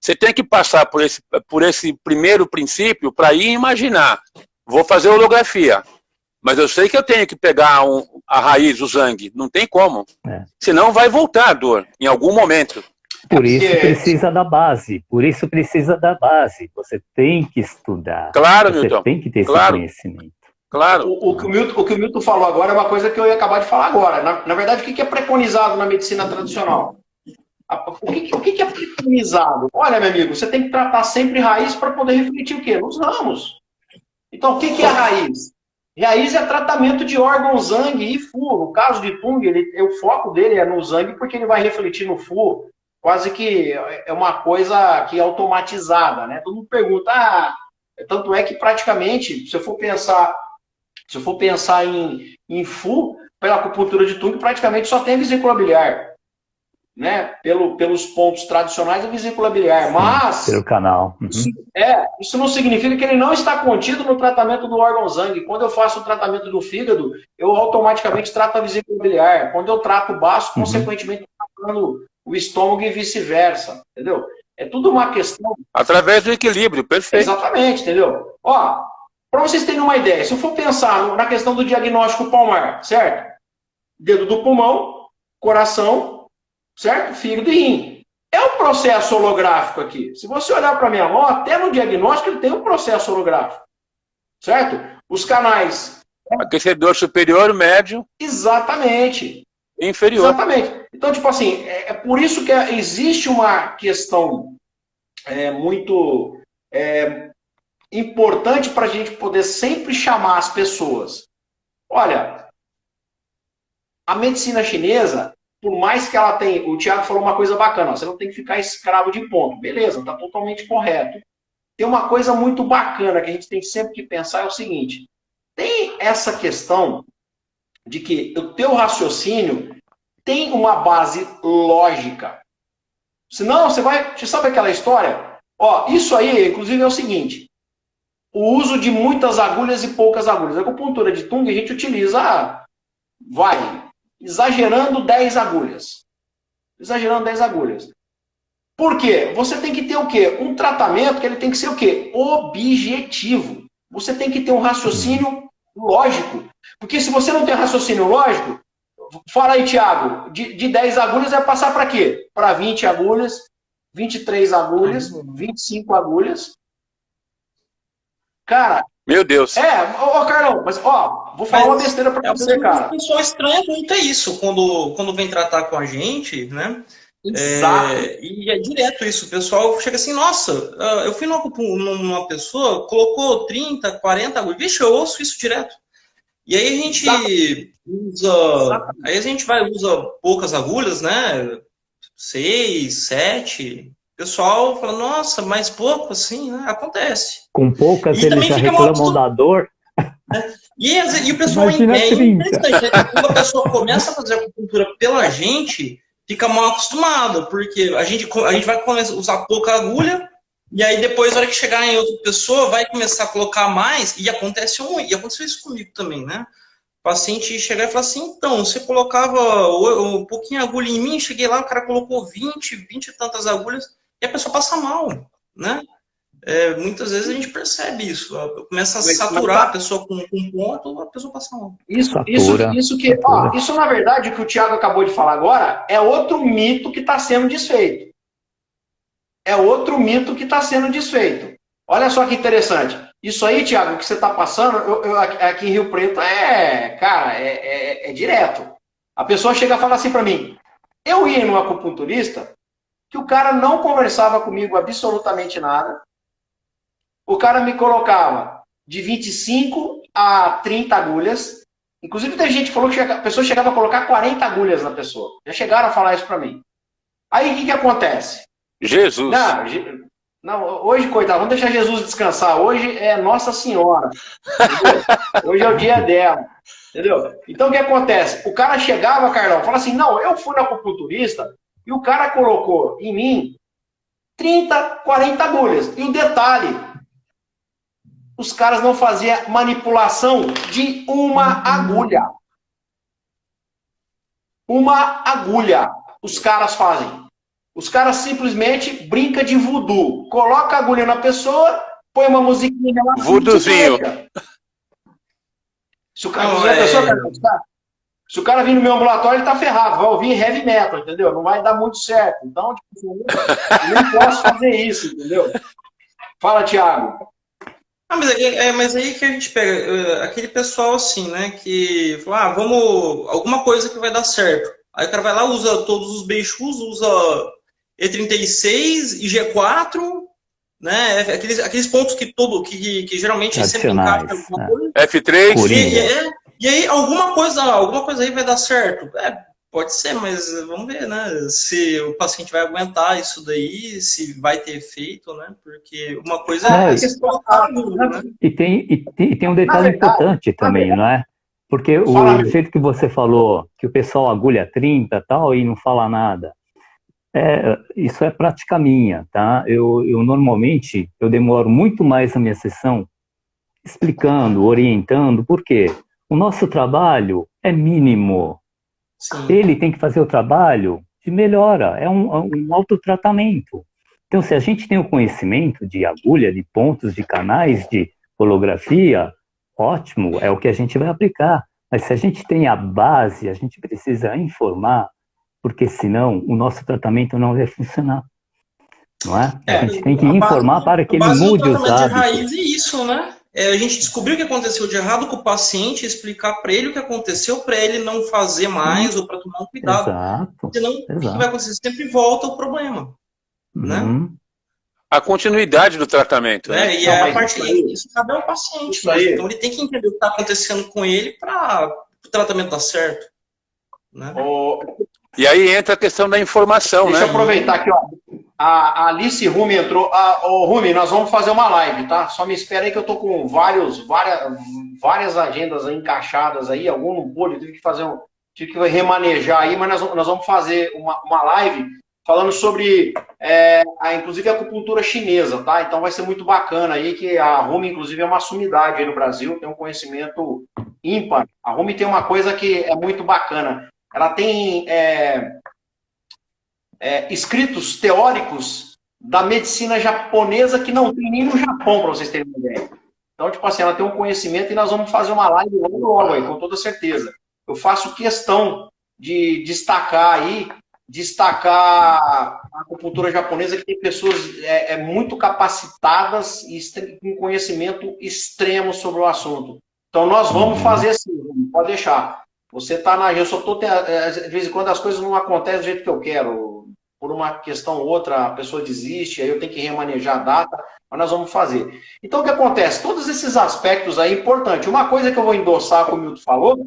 S4: Você tem que passar por esse primeiro princípio para ir imaginar. Vou fazer holografia, mas eu sei que eu tenho que pegar a raiz, o zangue. Não tem como. Senão vai voltar a dor em algum momento.
S3: Por isso precisa da base. Por isso precisa da base. Você tem que estudar.
S4: Claro,
S3: você
S4: Milton.
S3: Tem que ter esse conhecimento.
S4: Claro.
S1: O que o Milton falou agora é uma coisa que eu ia acabar de falar agora. Na verdade, o que é preconizado na medicina tradicional? O que é preconizado? Olha, meu amigo, você tem que tratar sempre raiz para poder refletir o quê? Nos ramos. Então, o que é a raiz? Raiz é tratamento de órgão zangue e FU. No caso de Tung, o foco dele é no zangue porque ele vai refletir no FU. Quase que é uma coisa que é automatizada, né? Todo mundo pergunta, tanto é que praticamente, se eu for pensar em FU, pela acupuntura de Tung, praticamente só tem vesícula biliar, né? Pelos pontos tradicionais, a vesícula biliar. Mas
S3: pelo canal.
S1: Isso não significa que ele não está contido no tratamento do órgão zangue. Quando eu faço o tratamento do fígado, eu automaticamente trato a vesícula biliar. Quando eu trato o baço, consequentemente, eu estou tratando o estômago e vice-versa, entendeu? É tudo uma questão...
S4: Através do equilíbrio, perfeito.
S1: Exatamente, entendeu? Ó, para vocês terem uma ideia, se eu for pensar na questão do diagnóstico palmar, certo? Dedo do pulmão, coração, certo? Fígado e rim. É um processo holográfico aqui. Se você olhar para a minha mão, até no diagnóstico ele tem um processo holográfico, certo? Os canais...
S4: Aquecedor superior, médio...
S1: Exatamente.
S4: Inferior.
S1: Exatamente. Então, tipo assim, é por isso que existe uma questão muito importante para a gente poder sempre chamar as pessoas. Olha, a medicina chinesa, por mais que ela tenha... O Thiago falou uma coisa bacana, ó, você não tem que ficar escravo de ponto. Beleza, está totalmente correto. Tem uma coisa muito bacana que a gente tem sempre que pensar, é o seguinte, tem essa questão de que o teu raciocínio tem uma base lógica. Senão, você sabe aquela história? Ó, isso aí, inclusive, é o seguinte, o uso de muitas agulhas e poucas agulhas. A acupuntura de Tung, a gente utiliza, exagerando 10 agulhas. Exagerando 10 agulhas. Por quê? Você tem que ter o quê? Um tratamento que ele tem que ser o quê? Objetivo. Você tem que ter um raciocínio lógico. Porque se você não tem raciocínio lógico, fala aí, Thiago, de 10 agulhas vai passar para quê? Para 20 agulhas, 23 agulhas, 25 agulhas. Cara...
S4: Meu Deus.
S1: Carlão, mas vou falar uma besteira para você, cara.
S2: O pessoal estranha muito isso quando vem tratar com a gente, né?
S1: Exato.
S2: E é direto isso. O pessoal chega assim, nossa, eu fui numa pessoa, colocou 30, 40 agulhas. Vixe, eu ouço isso direto. E aí a gente usa poucas agulhas, né? 6, 7. O pessoal fala, nossa, mais pouco assim, né? Acontece.
S3: Com poucas
S2: e
S3: eles já reclamam da dor.
S2: E o pessoal interessante, quando a pessoa começa a fazer acupuntura pela gente, fica mal acostumado, porque a gente vai começar a usar pouca agulha, e aí depois, na hora que chegar em outra pessoa, vai começar a colocar mais, e aconteceu isso comigo também, né? O paciente chegar e falar assim, então, você colocava um pouquinho de agulha em mim, cheguei lá, o cara colocou 20 e tantas agulhas, e a pessoa passa mal, né? Muitas vezes a gente percebe isso, começa a saturar a pessoa com um ponto, a pessoa passa mal.
S1: Isso na verdade, o que o Thiago acabou de falar agora, é outro mito que está sendo desfeito. Olha só que interessante. Isso aí, Thiago, que você está passando, eu aqui em Rio Preto, é direto. A pessoa chega a falar assim para mim, eu ia num acupunturista, que o cara não conversava comigo absolutamente nada, o cara me colocava de 25 a 30 agulhas, inclusive tem gente que falou que a pessoa chegava a colocar 40 agulhas na pessoa, já chegaram a falar isso para mim. Aí o que acontece?
S4: Jesus!
S1: Não, Não, hoje, coitado, vamos deixar Jesus descansar. Hoje é Nossa Senhora. Entendeu? Hoje é o dia dela. Entendeu? Então, o que acontece? O cara chegava, Carlão, fala assim, não, eu fui na acupunturista e o cara colocou em mim 30, 40 agulhas. E o detalhe, os caras não faziam manipulação de uma agulha. Uma agulha. Os caras fazem. Os caras simplesmente brincam de voodoo. Coloca a agulha na pessoa, põe uma musiquinha lá.
S4: Voodoozinho.
S1: Se o cara vir no meu ambulatório, ele tá ferrado. Vai ouvir heavy metal, entendeu? Não vai dar muito certo. Então, tipo, eu não posso fazer isso, entendeu? Fala, Thiago.
S2: Mas aí que a gente pega aquele pessoal assim, né? Que fala, vamos. Alguma coisa que vai dar certo. Aí o cara vai lá, usa todos os beijos, usa E36 e G4, né? Aqueles pontos que geralmente sempre encaixa alguma coisa.
S4: F3.
S2: E aí alguma coisa aí vai dar certo. Pode ser, mas vamos ver, né? Se o paciente vai aguentar isso daí, se vai ter efeito, né? Porque uma coisa é a questão né?
S3: E tem um detalhe importante também, não é? Porque o jeito que você falou, que o pessoal agulha 30 e tal, e não fala nada, isso é prática minha, tá? Eu normalmente, eu demoro muito mais na minha sessão explicando, orientando, por quê? O nosso trabalho é mínimo. Sim. Ele tem que fazer o trabalho de melhora, é um autotratamento. Então, se a gente tem o conhecimento de agulha, de pontos, de canais, de holografia, ótimo, é o que a gente vai aplicar. Mas se a gente tem a base, a gente precisa informar, porque senão o nosso tratamento não vai funcionar. Não é? A gente tem que informar para que ele mude os hábitos.
S2: De raiz é isso, né? A gente descobrir o que aconteceu de errado com o paciente, explicar para ele o que aconteceu, para ele não fazer mais ou para tomar um cuidado.
S3: Exato.
S2: Senão, o que vai acontecer? Sempre volta o problema. Né?
S4: A continuidade do tratamento. Né?
S2: E a parte isso cabe ao paciente. Então ele tem que entender o que está acontecendo com ele para o tratamento dar certo. Né?
S4: E aí entra a questão da informação.
S1: Deixa eu aproveitar aqui, ó. A Alice Rumi entrou. Rumi, nós vamos fazer uma live, tá? Só me espera aí que eu tô com várias agendas aí encaixadas aí. Algum não pôde, tive que remanejar aí, mas nós vamos fazer uma live falando sobre, inclusive, a acupuntura chinesa, tá? Então vai ser muito bacana aí, que a Rumi, inclusive, é uma sumidade aí no Brasil, tem um conhecimento ímpar. A Rumi tem uma coisa que é muito bacana. Ela tem escritos teóricos da medicina japonesa que não tem nem no Japão, para vocês terem uma ideia. Então, tipo assim, ela tem um conhecimento e nós vamos fazer uma live logo aí, com toda certeza. Eu faço questão de destacar a acupuntura japonesa, que tem pessoas muito capacitadas e com conhecimento extremo sobre o assunto. Então, nós vamos fazer assim, pode deixar. Você está eu só estou... De vez em quando as coisas não acontecem do jeito que eu quero. Por uma questão ou outra, a pessoa desiste, aí eu tenho que remanejar a data, mas nós vamos fazer. Então, o que acontece? Todos esses aspectos aí, importante. Uma coisa que eu vou endossar, como o Milton falou,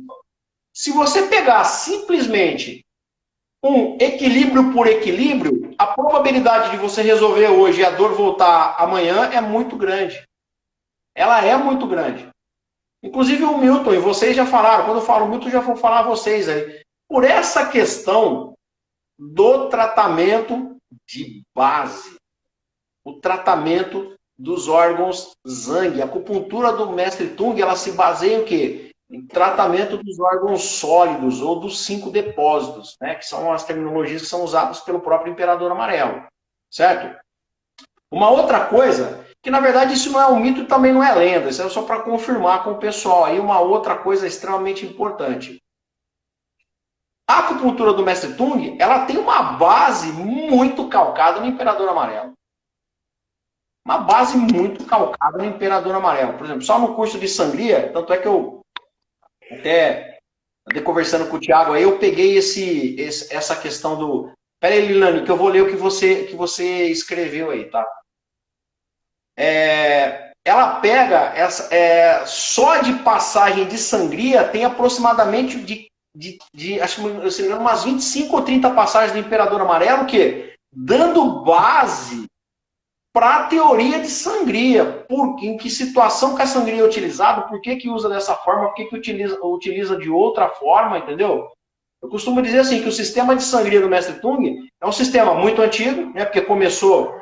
S1: se você pegar simplesmente um equilíbrio por equilíbrio, a probabilidade de você resolver hoje e a dor voltar amanhã é muito grande. Ela é muito grande. Inclusive o Milton, e vocês já falaram, quando eu falo Milton, já vou falar a vocês aí. Por essa questão do tratamento de base, o tratamento dos órgãos Zhang. A acupuntura do mestre Tung, ela se baseia em quê? Em tratamento dos órgãos sólidos ou dos 5 depósitos, né? Que são as terminologias que são usadas pelo próprio Imperador Amarelo, certo? Uma outra coisa, que na verdade isso não é um mito e também não é lenda, isso é só para confirmar com o pessoal. Aí uma outra coisa extremamente importante. A acupuntura do mestre Tung, ela tem uma base muito calcada no Imperador Amarelo. Uma base muito calcada no Imperador Amarelo. Por exemplo, só no curso de sangria, tanto é que eu até conversando com o Thiago aí, eu peguei essa questão do... Pera aí, Lilane, que eu vou ler o que você escreveu aí, tá? Ela pega, só de passagem de sangria, tem aproximadamente acho que se não me engano, umas 25 ou 30 passagens do Imperador Amarelo, que dando base para a teoria de sangria. Em que situação que a sangria é utilizada, por que usa dessa forma, por que utiliza de outra forma, entendeu? Eu costumo dizer assim, que o sistema de sangria do Mestre Tung é um sistema muito antigo, né, porque começou...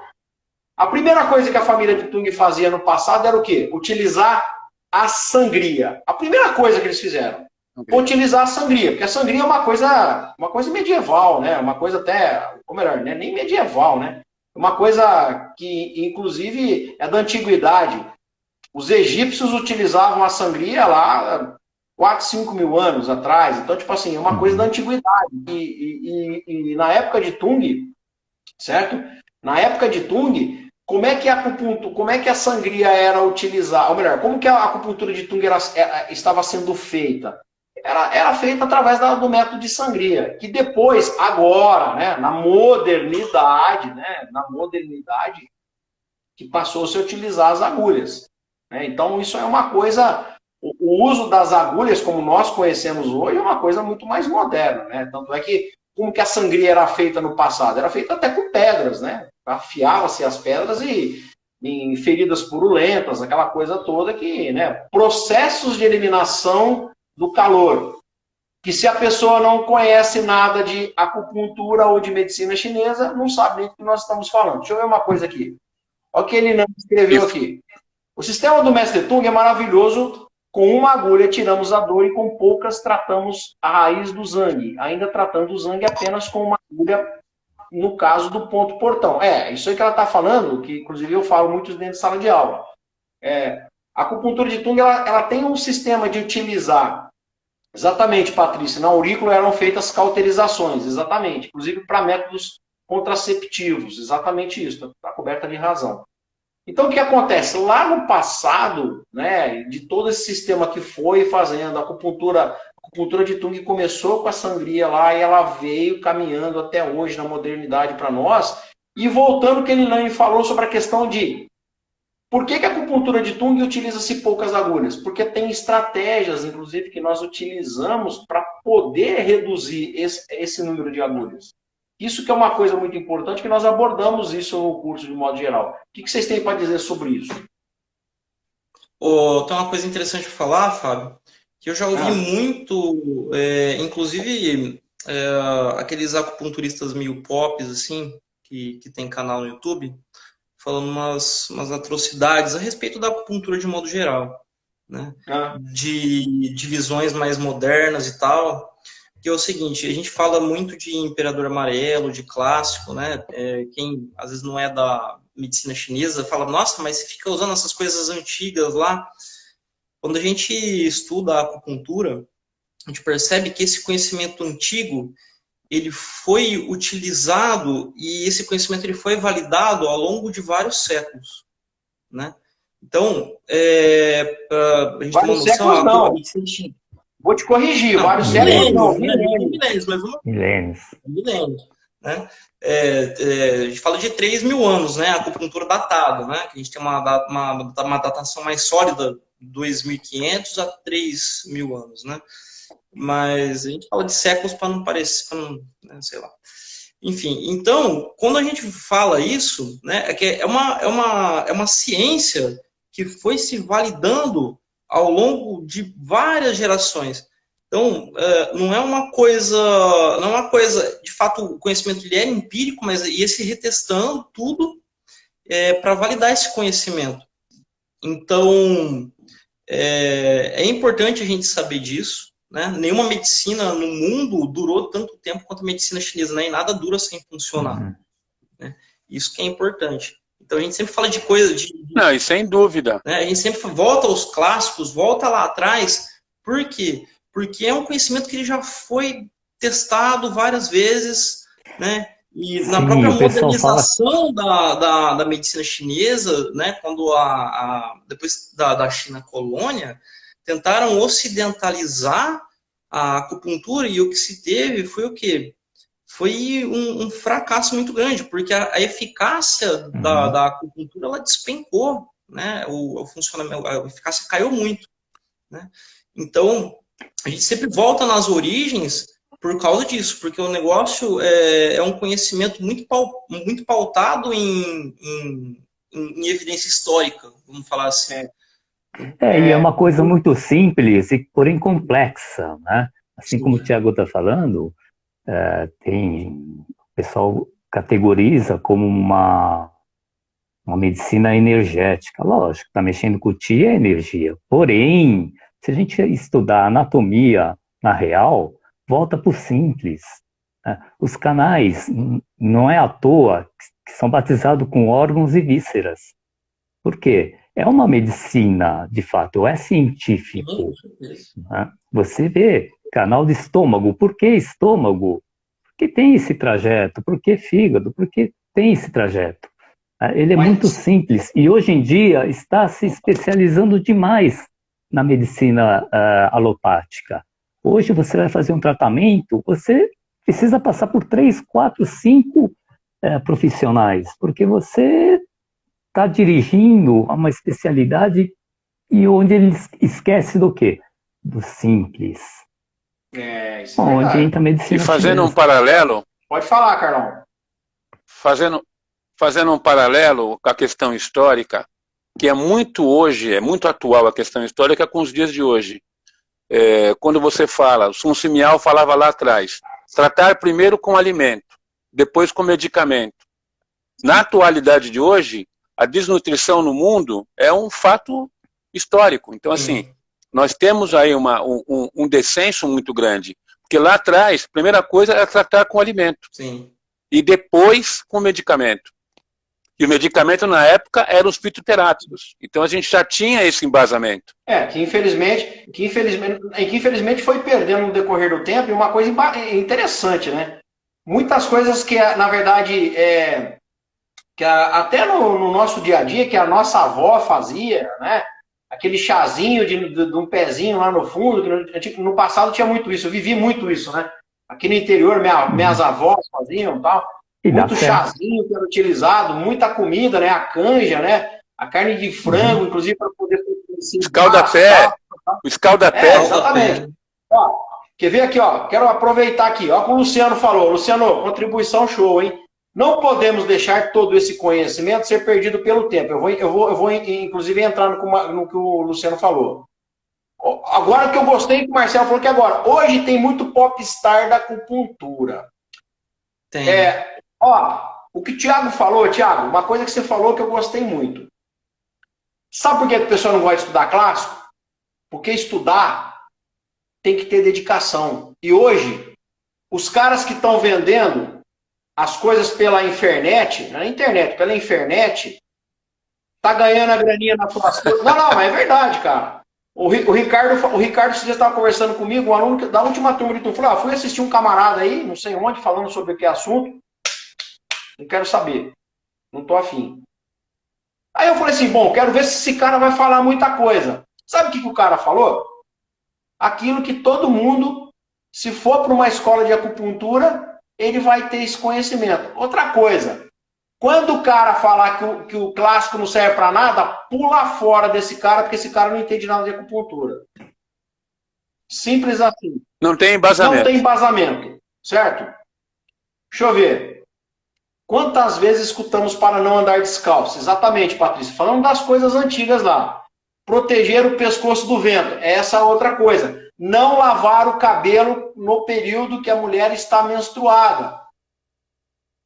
S1: A primeira coisa que a família de Tung fazia no passado era o quê? Utilizar a sangria. A primeira coisa que eles fizeram. Okay. Utilizar a sangria, porque a sangria é uma coisa medieval, né? Uma coisa até, ou melhor, né? Nem medieval, né? Uma coisa que, inclusive, é da antiguidade. Os egípcios utilizavam a sangria lá 4, 5 mil anos atrás. Então, tipo assim, é uma coisa da antiguidade. E na época de Tung, certo? Na época de Tung, como é que a sangria era utilizada? Ou melhor, como que a acupuntura de Tung estava sendo feita? Era feita através do método de sangria, que depois, agora, né, na modernidade, que passou a se utilizar as agulhas. Né? Então, isso é uma coisa... O uso das agulhas, como nós conhecemos hoje, é uma coisa muito mais moderna. Né? Tanto é que, como que a sangria era feita no passado? Era feita até com pedras, né? Afiava-se as pedras em feridas purulentas, aquela coisa toda que... Né, processos de eliminação do calor, que se a pessoa não conhece nada de acupuntura ou de medicina chinesa, não sabe nem do que nós estamos falando. Deixa eu ver uma coisa aqui. Olha o que ele não escreveu aqui. O sistema do Mestre Tung é maravilhoso. Com uma agulha tiramos a dor e com poucas tratamos a raiz do zangue, ainda tratando o zangue apenas com uma agulha, no caso do ponto portão. Isso aí que ela está falando, que inclusive eu falo muito dentro de sala de aula. A acupuntura de Tung, ela tem um sistema de utilizar, exatamente, Patrícia, na aurícula eram feitas cauterizações, exatamente, inclusive para métodos contraceptivos, exatamente isso, está coberta de razão. Então, o que acontece? Lá no passado, né, de todo esse sistema que foi fazendo, a acupuntura de Tung começou com a sangria lá e ela veio caminhando até hoje na modernidade para nós, e voltando ao que ele falou sobre a questão de por que a acupuntura de Tung utiliza-se poucas agulhas? Porque tem estratégias, inclusive, que nós utilizamos para poder reduzir esse número de agulhas. Isso que é uma coisa muito importante, que nós abordamos isso no curso de modo geral. O que vocês têm para dizer sobre isso?
S2: Tem uma coisa interessante para falar, Fábio, que eu já ouvi muito, inclusive aqueles acupunturistas meio pops, assim, que tem canal no YouTube, falando umas atrocidades a respeito da acupuntura de modo geral, né? De divisões mais modernas e tal, que é o seguinte, a gente fala muito de Imperador Amarelo, de clássico, né? Quem às vezes não é da medicina chinesa fala, nossa, mas você fica usando essas coisas antigas lá. Quando a gente estuda a acupuntura, a gente percebe que esse conhecimento antigo ele foi utilizado e esse conhecimento ele foi validado ao longo de vários séculos, né? Então, para a gente ter uma noção...
S1: Vou te corrigir, vários séculos não.
S2: Milênios. Né? A gente fala de 3 mil anos, né? A acupuntura datada, né? Que a gente tem uma datação mais sólida, 2.500 a 3 mil anos, né? Mas a gente fala de séculos para não parecer, né, sei lá. Enfim, então, quando a gente fala isso, né, é uma ciência que foi se validando ao longo de várias gerações. Então, não é uma coisa, de fato, o conhecimento ele é empírico, mas ia se retestando tudo para validar esse conhecimento. Então, é importante a gente saber disso. Né? Nenhuma medicina no mundo durou tanto tempo quanto a medicina chinesa, né? E nada dura sem funcionar. Né? Isso que é importante. Então a gente sempre fala de coisa
S4: Não, e sem dúvida.
S2: Né? A gente sempre volta aos clássicos, volta lá atrás. Por quê? Porque é um conhecimento que ele já foi testado várias vezes, né? E na própria modernização da medicina chinesa, né? Quando depois da China colônia, tentaram ocidentalizar a acupuntura e o que se teve foi o quê? Foi um fracasso muito grande, porque a eficácia da acupuntura ela despencou, né? O funcionamento, a eficácia caiu muito, né? Então, a gente sempre volta nas origens por causa disso, porque o negócio é um conhecimento muito pautado em em evidência histórica, vamos falar assim.
S3: E é uma coisa muito simples e porém complexa, né? Assim como o Tiago está falando, o pessoal categoriza como uma medicina energética. Lógico, está mexendo com o Ti é energia. Porém, se a gente estudar anatomia na real, volta para o simples. Os canais, não é à toa que são batizados com órgãos e vísceras. Por quê? É uma medicina, de fato, é científico. Né? Você vê canal de estômago. Por que estômago? Porque tem esse trajeto. Por que fígado? Porque tem esse trajeto. Ele é muito simples e hoje em dia está se especializando demais na medicina alopática. Hoje você vai fazer um tratamento, você precisa passar por 3, 4, 5 profissionais, porque você está dirigindo a uma especialidade e onde ele esquece do quê? Do simples.
S1: Isso é
S3: onde entra a medicina.
S4: E fazendo um paralelo...
S1: Pode falar, Carlão.
S4: Fazendo um paralelo com a questão histórica, que é muito hoje, é muito atual a questão histórica com os dias de hoje. Quando você fala, o Sun Simiao falava lá atrás, tratar primeiro com alimento, depois com medicamento. Na atualidade de hoje, a desnutrição no mundo é um fato histórico. Então, assim, nós temos aí um descenso muito grande, porque lá atrás, a primeira coisa era tratar com alimento.
S2: Sim.
S4: E depois com medicamento. E o medicamento, na época, eram os fitoterápicos. Então, a gente já tinha esse embasamento.
S1: Que infelizmente foi perdendo no decorrer do tempo. E uma coisa interessante, né? Muitas coisas que, na verdade, até no nosso dia a dia, que a nossa avó fazia, né? Aquele chazinho de um pezinho lá no fundo, que no passado tinha muito isso. Eu vivi muito isso, né? Aqui no interior, minhas avós faziam e tal. Muito chazinho que era utilizado, muita comida, né? A canja, né? A carne de frango, inclusive, para poder...
S4: Escaldapé. O escaldapé.
S1: Exatamente. Ó, quer ver aqui, ó? Quero aproveitar aqui. Ó, como o Luciano falou. Luciano, contribuição show, hein? Não podemos deixar todo esse conhecimento ser perdido pelo tempo. Eu vou inclusive, entrar no que o Luciano falou. Agora que eu gostei que o Marcelo falou que agora, hoje tem muito popstar da acupuntura.
S2: Tem.
S1: O que o Thiago falou, Thiago, uma coisa que você falou que eu gostei muito. Sabe por que a pessoa não gosta de estudar clássico? Porque estudar tem que ter dedicação. E hoje, os caras que estão vendendo as coisas pela internet, pela internet, tá ganhando a graninha nas suas coisas. Não, mas é verdade, cara. O Ricardo esses dias estava conversando comigo, um aluno da última turma de tu falou, fui assistir um camarada aí, não sei onde, falando sobre que assunto. Não quero saber. Não tô afim. Aí eu falei assim, quero ver se esse cara vai falar muita coisa. Sabe o que o cara falou? Aquilo que todo mundo, se for para uma escola de acupuntura, ele vai ter esse conhecimento. Outra coisa, quando o cara falar que o clássico não serve para nada, pula fora desse cara, porque esse cara não entende nada de acupuntura. Simples assim.
S4: Não tem embasamento.
S1: Não tem embasamento, certo? Deixa eu ver. Quantas vezes escutamos para não andar descalço? Exatamente, Patrícia. Falando das coisas antigas lá. Proteger o pescoço do vento. Essa outra coisa. Não lavar o cabelo no período que a mulher está menstruada.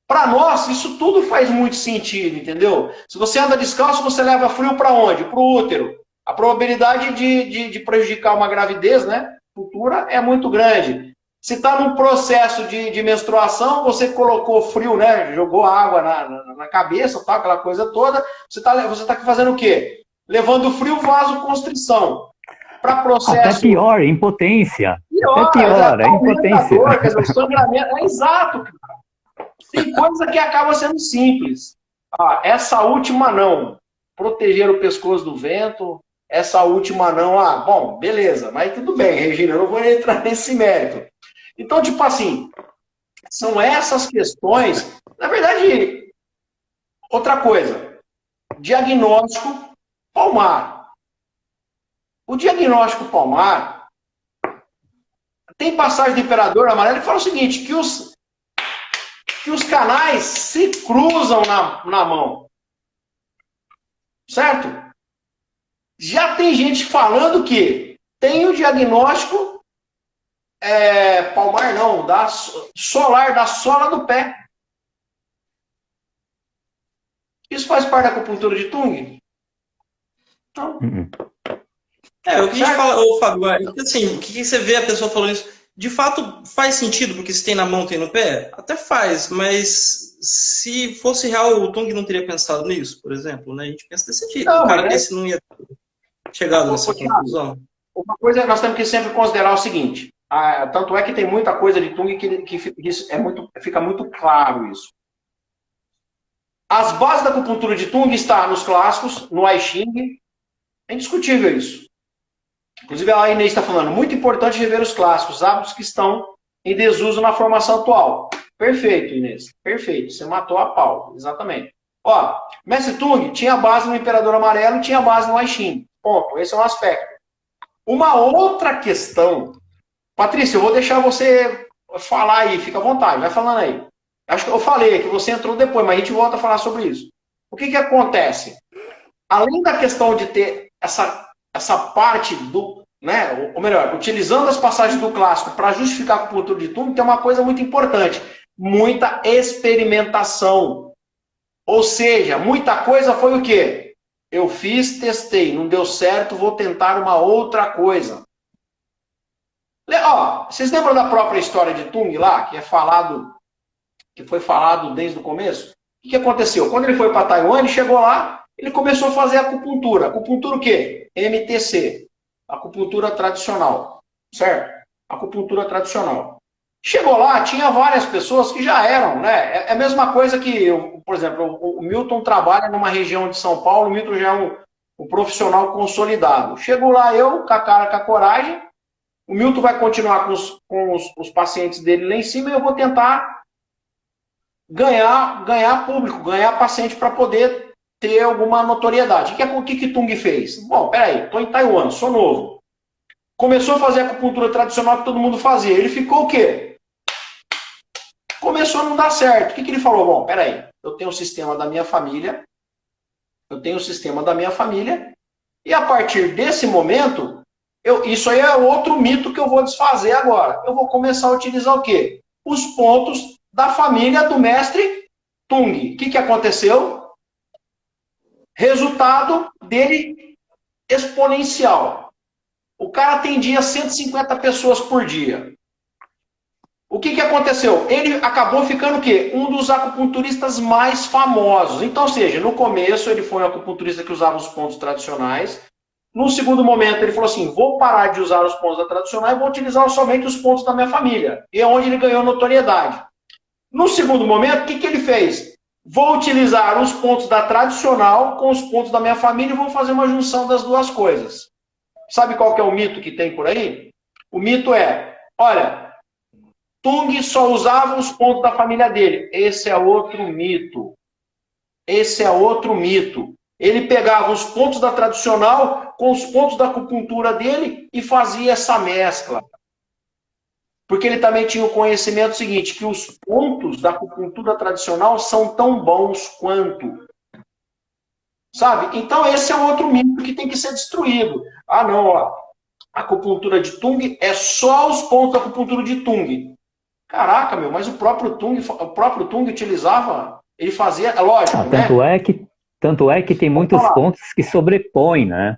S1: Para nós, isso tudo faz muito sentido, entendeu? Se você anda descalço, você leva frio para onde? Para o útero. A probabilidade de prejudicar uma gravidez, né, futura é muito grande. Se está num processo de menstruação, você colocou frio, né? Jogou água na cabeça, tá? Aquela coisa toda. Você tá fazendo o quê? Levando frio, vasoconstrição. Para processo...
S3: Até pior, impotência.
S1: Até pior, é impotência. Quer dizer, o sangramento... exato, cara. Tem coisa que acaba sendo simples. Essa última não. Proteger o pescoço do vento. Essa última não. Beleza. Mas tudo bem, Regina. Eu não vou entrar nesse mérito. Então, tipo assim, são essas questões. Na verdade, outra coisa, diagnóstico palmar. O diagnóstico palmar tem passagem do Imperador Amarelo que fala o seguinte, que os canais se cruzam na mão. Certo? Já tem gente falando que tem o diagnóstico palmar não, solar, da sola do pé. Isso faz parte da acupuntura de Tung? Não.
S2: O que a gente fala, Fábio, assim, o que você vê a pessoa falando isso? De fato, faz sentido, porque se tem na mão, tem no pé? Até faz, mas se fosse real, o Tung não teria pensado nisso, por exemplo, né? A gente pensa desse jeito.
S1: Não,
S2: o cara desse não ia chegar nessa conclusão.
S1: Uma coisa nós temos que sempre considerar o seguinte, tanto é que tem muita coisa de Tung que fica muito claro isso. As bases da acupuntura de Tung estão nos clássicos, no I Ching, é indiscutível isso. Inclusive a Inês está falando, muito importante rever os clássicos, hábitos que estão em desuso na formação atual. Perfeito, Inês, perfeito, você matou a pau, exatamente. Ó, Mestre Tung tinha base no Imperador Amarelo e tinha base no I Ching. Ponto, esse é um aspecto. Uma outra questão, Patrícia, eu vou deixar você falar aí, fica à vontade, vai falando aí. Acho que eu falei que você entrou depois, mas a gente volta a falar sobre isso. O que acontece? Além da questão de ter essa parte do, né, ou melhor, utilizando as passagens do clássico para justificar a acupuntura de Tung, tem uma coisa muito importante, muita experimentação. Ou seja, muita coisa foi o quê? Eu fiz, testei, não deu certo, vou tentar uma outra coisa. Ó, vocês lembram da própria história de Tung lá, que foi falado desde o começo? O que aconteceu? Quando ele foi para Taiwan, ele chegou lá, ele começou a fazer acupuntura. Acupuntura o quê? MTC. Acupuntura tradicional. Certo? Acupuntura tradicional. Chegou lá, tinha várias pessoas que já eram, né? É a mesma coisa que, por exemplo, o Milton trabalha numa região de São Paulo, o Milton já é um profissional consolidado. Chegou lá eu, com a cara, com a coragem, o Milton vai continuar com os pacientes dele lá em cima e eu vou tentar ganhar público, ganhar paciente para poder ter alguma notoriedade. O que Tung fez? Bom, peraí, estou em Taiwan, sou novo. Começou a fazer a acupuntura tradicional que todo mundo fazia. Ele ficou o quê? Começou a não dar certo. O que ele falou? Bom, peraí, eu tenho o sistema da minha família, e a partir desse momento, isso aí é outro mito que eu vou desfazer agora. Eu vou começar a utilizar o quê? Os pontos da família do mestre Tung. O que aconteceu? Resultado dele exponencial. O cara atendia 150 pessoas por dia. O que aconteceu? Ele acabou ficando o quê? Um dos acupunturistas mais famosos. Então, ou seja, no começo ele foi um acupunturista que usava os pontos tradicionais. No segundo momento ele falou assim, vou parar de usar os pontos da tradicional e vou utilizar somente os pontos da minha família. E é onde ele ganhou notoriedade. No segundo momento, o que ele fez? Vou utilizar os pontos da tradicional com os pontos da minha família e vou fazer uma junção das duas coisas. Sabe qual que é o mito que tem por aí? O mito é, olha, Tung só usava os pontos da família dele. Esse é outro mito. Esse é outro mito. Ele pegava os pontos da tradicional com os pontos da acupuntura dele e fazia essa mescla. Porque ele também tinha o conhecimento seguinte, que os pontos da acupuntura tradicional são tão bons quanto. Sabe? Então esse é outro mito que tem que ser destruído. Ah, não, ó. A acupuntura de Tung é só os pontos da acupuntura de Tung. Caraca, meu, mas o próprio Tung utilizava, ele fazia, é lógico, né?
S3: Tanto é que tem muitos pontos que sobrepõem, né?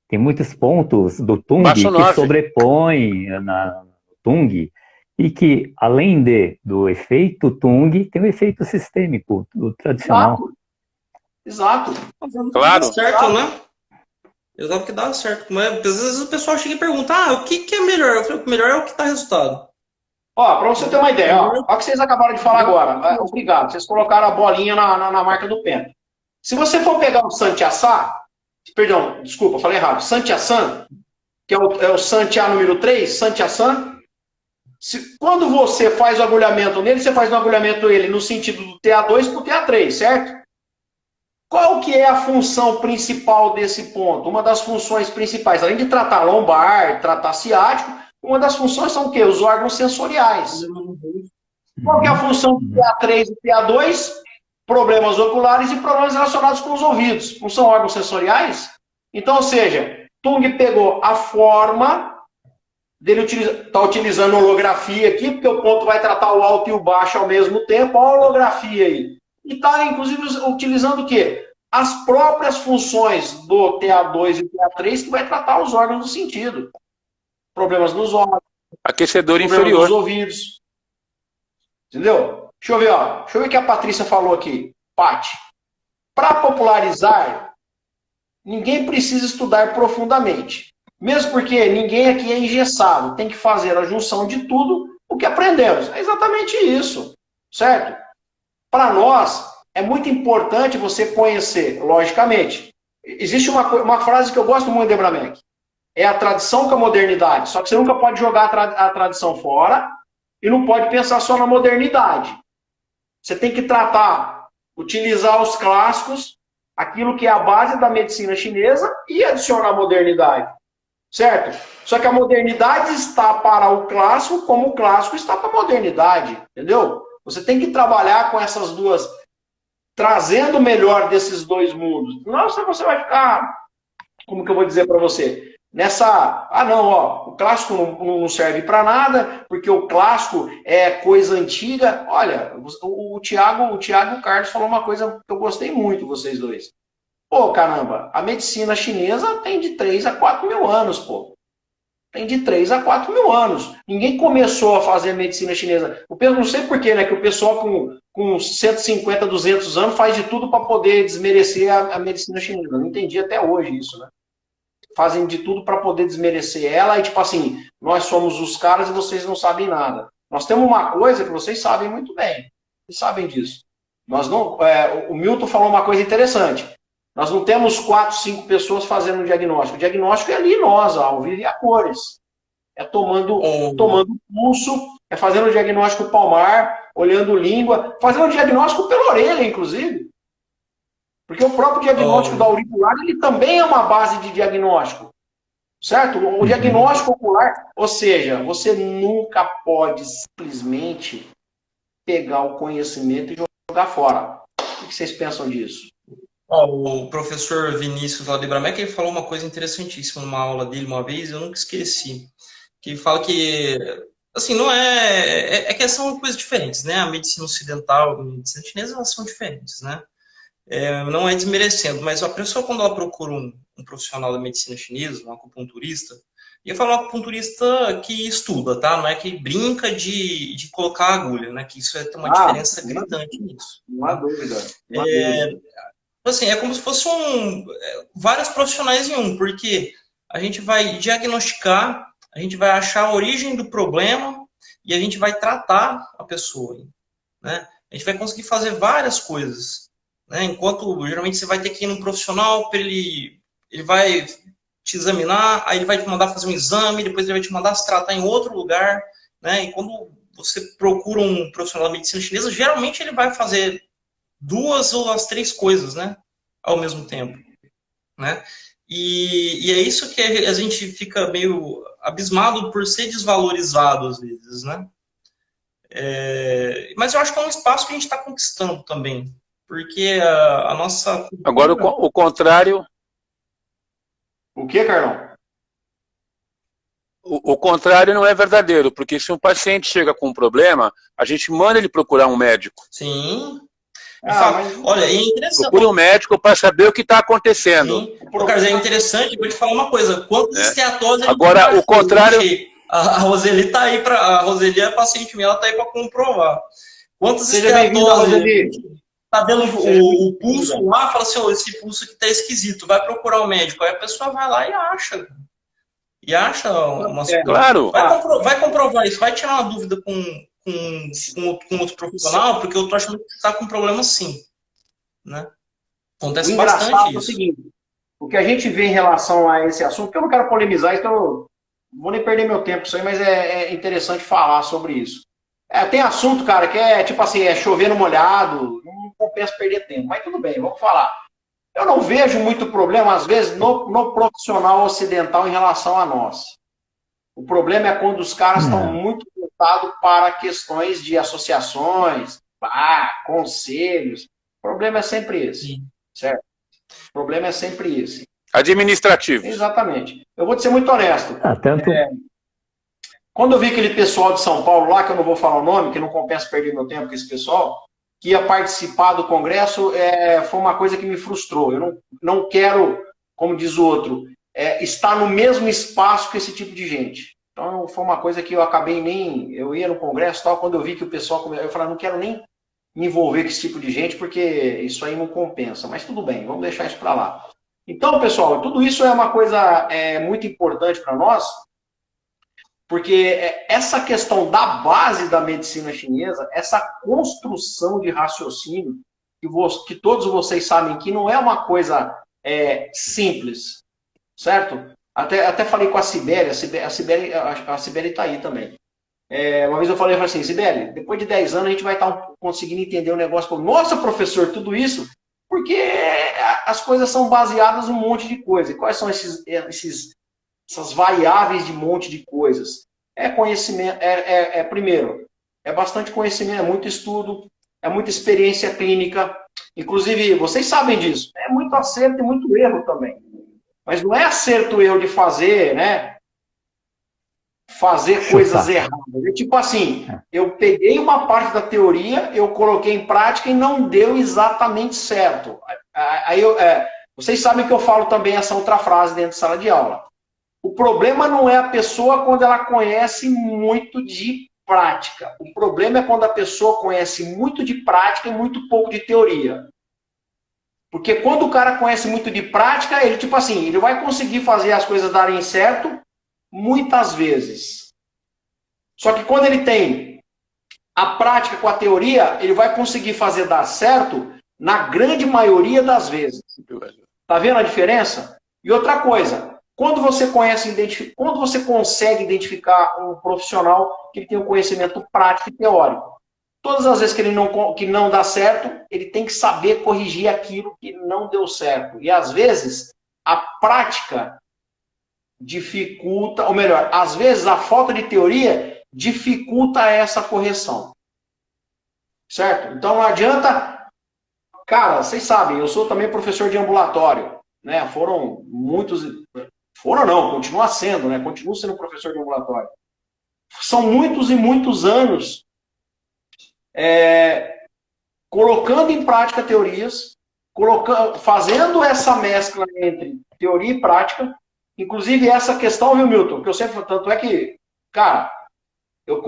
S3: Tem muitos pontos do Tung que sobrepõem na Tung, e que, além do efeito Tung, tem o efeito sistêmico, do tradicional.
S1: Exato.
S4: Claro.
S2: Certo, né? Exato que dá certo. Mas, às vezes o pessoal chega e pergunta, o que é melhor? Eu falei, o melhor é o que dá resultado.
S1: Ó, para você ter uma ideia, ó o que vocês acabaram de falar agora. Obrigado, vocês colocaram a bolinha na marca do penta. Se você for pegar o Santiaçá, perdão, desculpa, falei errado, Santiaçã, que é o Santia número 3, Santiaçã, quando você faz o agulhamento nele, você faz o agulhamento nele no sentido do TA2 para o TA3, certo? Qual que é a função principal desse ponto? Uma das funções principais, além de tratar lombar, tratar ciático, uma das funções são o quê? Os órgãos sensoriais. Qual que é a função do TA3 e do TA2? problemas oculares e problemas relacionados com os ouvidos. Não são órgãos sensoriais? Então, ou seja, Tung pegou a forma dele está utilizando holografia aqui, porque o ponto vai tratar o alto e o baixo ao mesmo tempo, a holografia aí. E está, inclusive, utilizando o quê? As próprias funções do TA2 e TA3 que vai tratar os órgãos do sentido. Problemas nos olhos.
S4: Aquecedor
S1: problemas
S4: inferior.
S1: nos ouvidos. Entendeu? Deixa eu ver, ó. Deixa eu ver o que a Patrícia falou aqui. Pati. Para popularizar, ninguém precisa estudar profundamente. Mesmo porque ninguém aqui é engessado. Tem que fazer a junção de tudo o que aprendemos. É exatamente isso. Certo? Para nós, é muito importante você conhecer, logicamente. Existe uma frase que eu gosto muito de Abramek. É a tradição com a modernidade. Só que você nunca pode jogar a tradição fora e não pode pensar só na modernidade. Você tem que tratar, utilizar os clássicos, aquilo que é a base da medicina chinesa e adicionar a modernidade. Certo? Só que a modernidade está para o clássico como o clássico está para a modernidade. Entendeu? Você tem que trabalhar com essas duas, trazendo o melhor desses dois mundos. Não, você vai ficar, como que eu vou dizer para você? Nessa, não, ó, o clássico não serve para nada, porque o clássico é coisa antiga. Olha, o Thiago e o Carlos falou uma coisa que eu gostei muito, vocês dois. Pô, caramba, a medicina chinesa tem de 3 a 4 mil anos, pô. Tem de 3 a 4 mil anos. Ninguém começou a fazer medicina chinesa. Eu não sei porquê, né? Que o pessoal com 150, 200 anos faz de tudo para poder desmerecer a medicina chinesa. Eu não entendi até hoje isso, né? Fazem de tudo para poder desmerecer ela e, tipo assim, nós somos os caras e vocês não sabem nada. Nós temos uma coisa que vocês sabem muito bem. Vocês sabem disso. Nós não, o Milton falou uma coisa interessante. Nós não temos 4, 5 pessoas fazendo um diagnóstico. O diagnóstico é ali nós, ao vivo e a cores. É tomando pulso, é fazendo o diagnóstico palmar, olhando língua, fazendo o diagnóstico pela orelha, inclusive. Porque o próprio diagnóstico da auricular, ele também é uma base de diagnóstico. Certo? O diagnóstico ocular, ou seja, você nunca pode simplesmente pegar o conhecimento e jogar fora. O que vocês pensam disso?
S2: O professor Vinícius lá de Bramek, ele falou uma coisa interessantíssima numa aula dele uma vez, eu nunca esqueci. Que ele fala que, assim, não é que são coisas diferentes, né? A medicina ocidental e a medicina chinesa, elas são diferentes, né? Não é desmerecendo, mas a pessoa, quando ela procura um profissional da medicina chinesa, um acupunturista, e eu falo um acupunturista que estuda, tá? Não é que brinca de colocar agulha, né? Que isso tem uma diferença gritante nisso.
S1: Não há dúvida. Não há dúvida.
S2: Assim, é como se fosse vários profissionais em um, porque a gente vai diagnosticar, a gente vai achar a origem do problema e a gente vai tratar a pessoa, né? A gente vai conseguir fazer várias coisas, né? Enquanto, geralmente, você vai ter que ir num profissional para ele vai te examinar, aí ele vai te mandar fazer um exame, depois ele vai te mandar se tratar em outro lugar, né? E quando você procura um profissional da medicina chinesa, geralmente ele vai fazer 2 ou as 3 coisas, né, ao mesmo tempo, né? E é isso que a gente fica meio abismado por ser desvalorizado às vezes, né? Mas eu acho que é um espaço que a gente está conquistando também, porque a nossa...
S4: Agora, o contrário...
S1: O que, Carlão?
S4: O contrário não é verdadeiro, porque se um paciente chega com um problema, a gente manda ele procurar um médico.
S2: Sim. Olha, é interessante.
S4: Procure um médico para saber o que está acontecendo.
S2: Sim. Carlos, é interessante, vou te falar uma coisa. Quantos esteatoses...
S4: Agora, o contrário...
S2: A Roseli está aí para... A Roseli é paciente minha, ela está aí para comprovar. Quantos
S1: Seja bem-vinda, Roseli.
S2: Tá dando o pulso lá, fala assim, esse pulso aqui tá esquisito, vai procurar o médico. Aí a pessoa vai lá e acha. E acha uma...
S4: Claro.
S2: Vai comprovar isso, vai tirar uma dúvida com outro profissional, porque eu tô achando que tá com problema sim, né? Acontece bastante isso.
S1: É o seguinte, o que a gente vê em relação a esse assunto, porque eu não quero polemizar, então eu não vou nem perder meu tempo com isso aí, mas é interessante falar sobre isso. Tem assunto, cara, que é tipo assim, é chover no molhado, não compensa perder tempo, mas tudo bem, vamos falar. Eu não vejo muito problema, às vezes, no profissional ocidental em relação a nós. O problema é quando os caras estão muito voltados para questões de associações, conselhos. O problema é sempre esse, certo? O problema é sempre esse.
S4: Administrativo.
S1: Exatamente. Eu vou te ser muito honesto.
S3: Tanto...
S1: Quando eu vi aquele pessoal de São Paulo lá, que eu não vou falar o nome, que não compensa perder meu tempo com esse pessoal, que ia participar do congresso, foi uma coisa que me frustrou. Eu não quero, como diz o outro, estar no mesmo espaço que esse tipo de gente. Então, foi uma coisa que eu acabei nem... Eu ia no congresso e tal, quando eu vi que o pessoal... Eu falei, não quero nem me envolver com esse tipo de gente, porque isso aí não compensa. Mas tudo bem, vamos deixar isso para lá. Então, pessoal, tudo isso é uma coisa muito importante para nós, porque essa questão da base da medicina chinesa, essa construção de raciocínio, que todos vocês sabem que não é uma coisa simples, certo? Até falei com a Sibeli está aí também. Uma vez eu falei assim, Sibeli, depois de 10 anos a gente vai estar conseguindo entender o negócio. Nossa, professor, tudo isso? Porque as coisas são baseadas em um monte de coisa. E quais são essas variáveis de um monte de coisas? Conhecimento, primeiro, bastante conhecimento, é muito estudo, é muita experiência clínica. Inclusive, vocês sabem disso. É muito acerto e muito erro também. Mas não é acerto e erro de fazer, né? Fazer coisas erradas. É tipo assim, eu peguei uma parte da teoria, eu coloquei em prática e não deu exatamente certo. Aí vocês sabem que eu falo também essa outra frase dentro de sala de aula. O problema não é a pessoa quando ela conhece muito de prática. O problema é quando a pessoa conhece muito de prática e muito pouco de teoria. Porque quando o cara conhece muito de prática, ele tipo assim, ele vai conseguir fazer as coisas darem certo muitas vezes. Só que quando ele tem a prática com a teoria, ele vai conseguir fazer dar certo na grande maioria das vezes. Tá vendo a diferença? E outra coisa, quando você consegue identificar um profissional que tem um conhecimento prático e teórico, todas as vezes que não dá certo, ele tem que saber corrigir aquilo que não deu certo. E às vezes a prática dificulta, ou melhor, às vezes a falta de teoria dificulta essa correção. Certo? Então não adianta... Cara, vocês sabem, eu sou também professor de ambulatório, né? Foram muitos... Foram não, continua sendo, né? Continuo sendo professor de ambulatório. São muitos e muitos anos colocando em prática teorias, fazendo essa mescla entre teoria e prática. Inclusive essa questão, viu, Milton? Que eu sempre... Tanto é que, cara, eu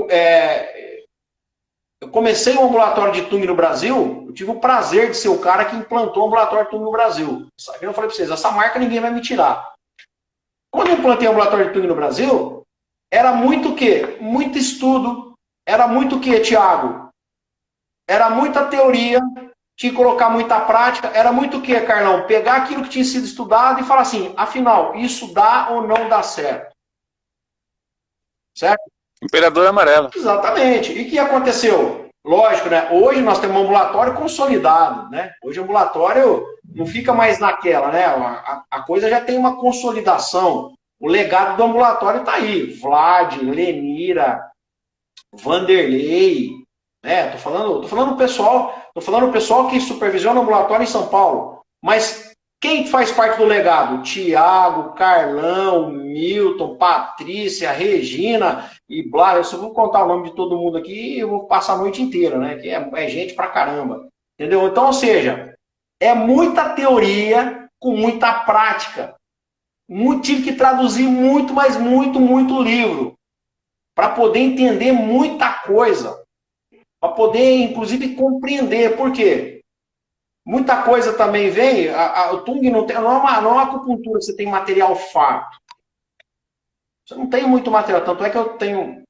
S1: comecei um ambulatório de Tung no Brasil, eu tive o prazer de ser o cara que implantou o ambulatório de Tung no Brasil. Sabe? Eu falei para vocês, essa marca ninguém vai me tirar. Quando eu implantei o ambulatório de Tung no Brasil, era muito o quê? Muito estudo. Era muito o quê, Tiago? Era muita teoria, tinha que colocar muita prática. Era muito o quê, Carlão? Pegar aquilo que tinha sido estudado e falar assim, afinal, isso dá ou não dá certo? Certo?
S4: Imperador Amarelo.
S1: Exatamente. E o que aconteceu? Lógico, né? Hoje nós temos um ambulatório consolidado, né? Hoje o ambulatório não fica mais naquela, né? A coisa já tem uma consolidação. O legado do ambulatório está aí. Vlad, Lenira, Vanderlei, né? Tô falando o pessoal que supervisiona o ambulatório em São Paulo. Mas quem faz parte do legado? Tiago, Carlão, Milton, Patrícia, Regina e Blá. Eu só vou contar o nome de todo mundo aqui e eu vou passar a noite inteira, né? Que é gente pra caramba. Entendeu? Então, ou seja, é muita teoria com muita prática. Tive que traduzir muito, mas muito livro para poder entender muita coisa. Para poder, inclusive, compreender. Por quê? Muita coisa também vem, o Tung não é uma acupuntura, você tem material farto. Você não tem muito material, tanto é que eu tenho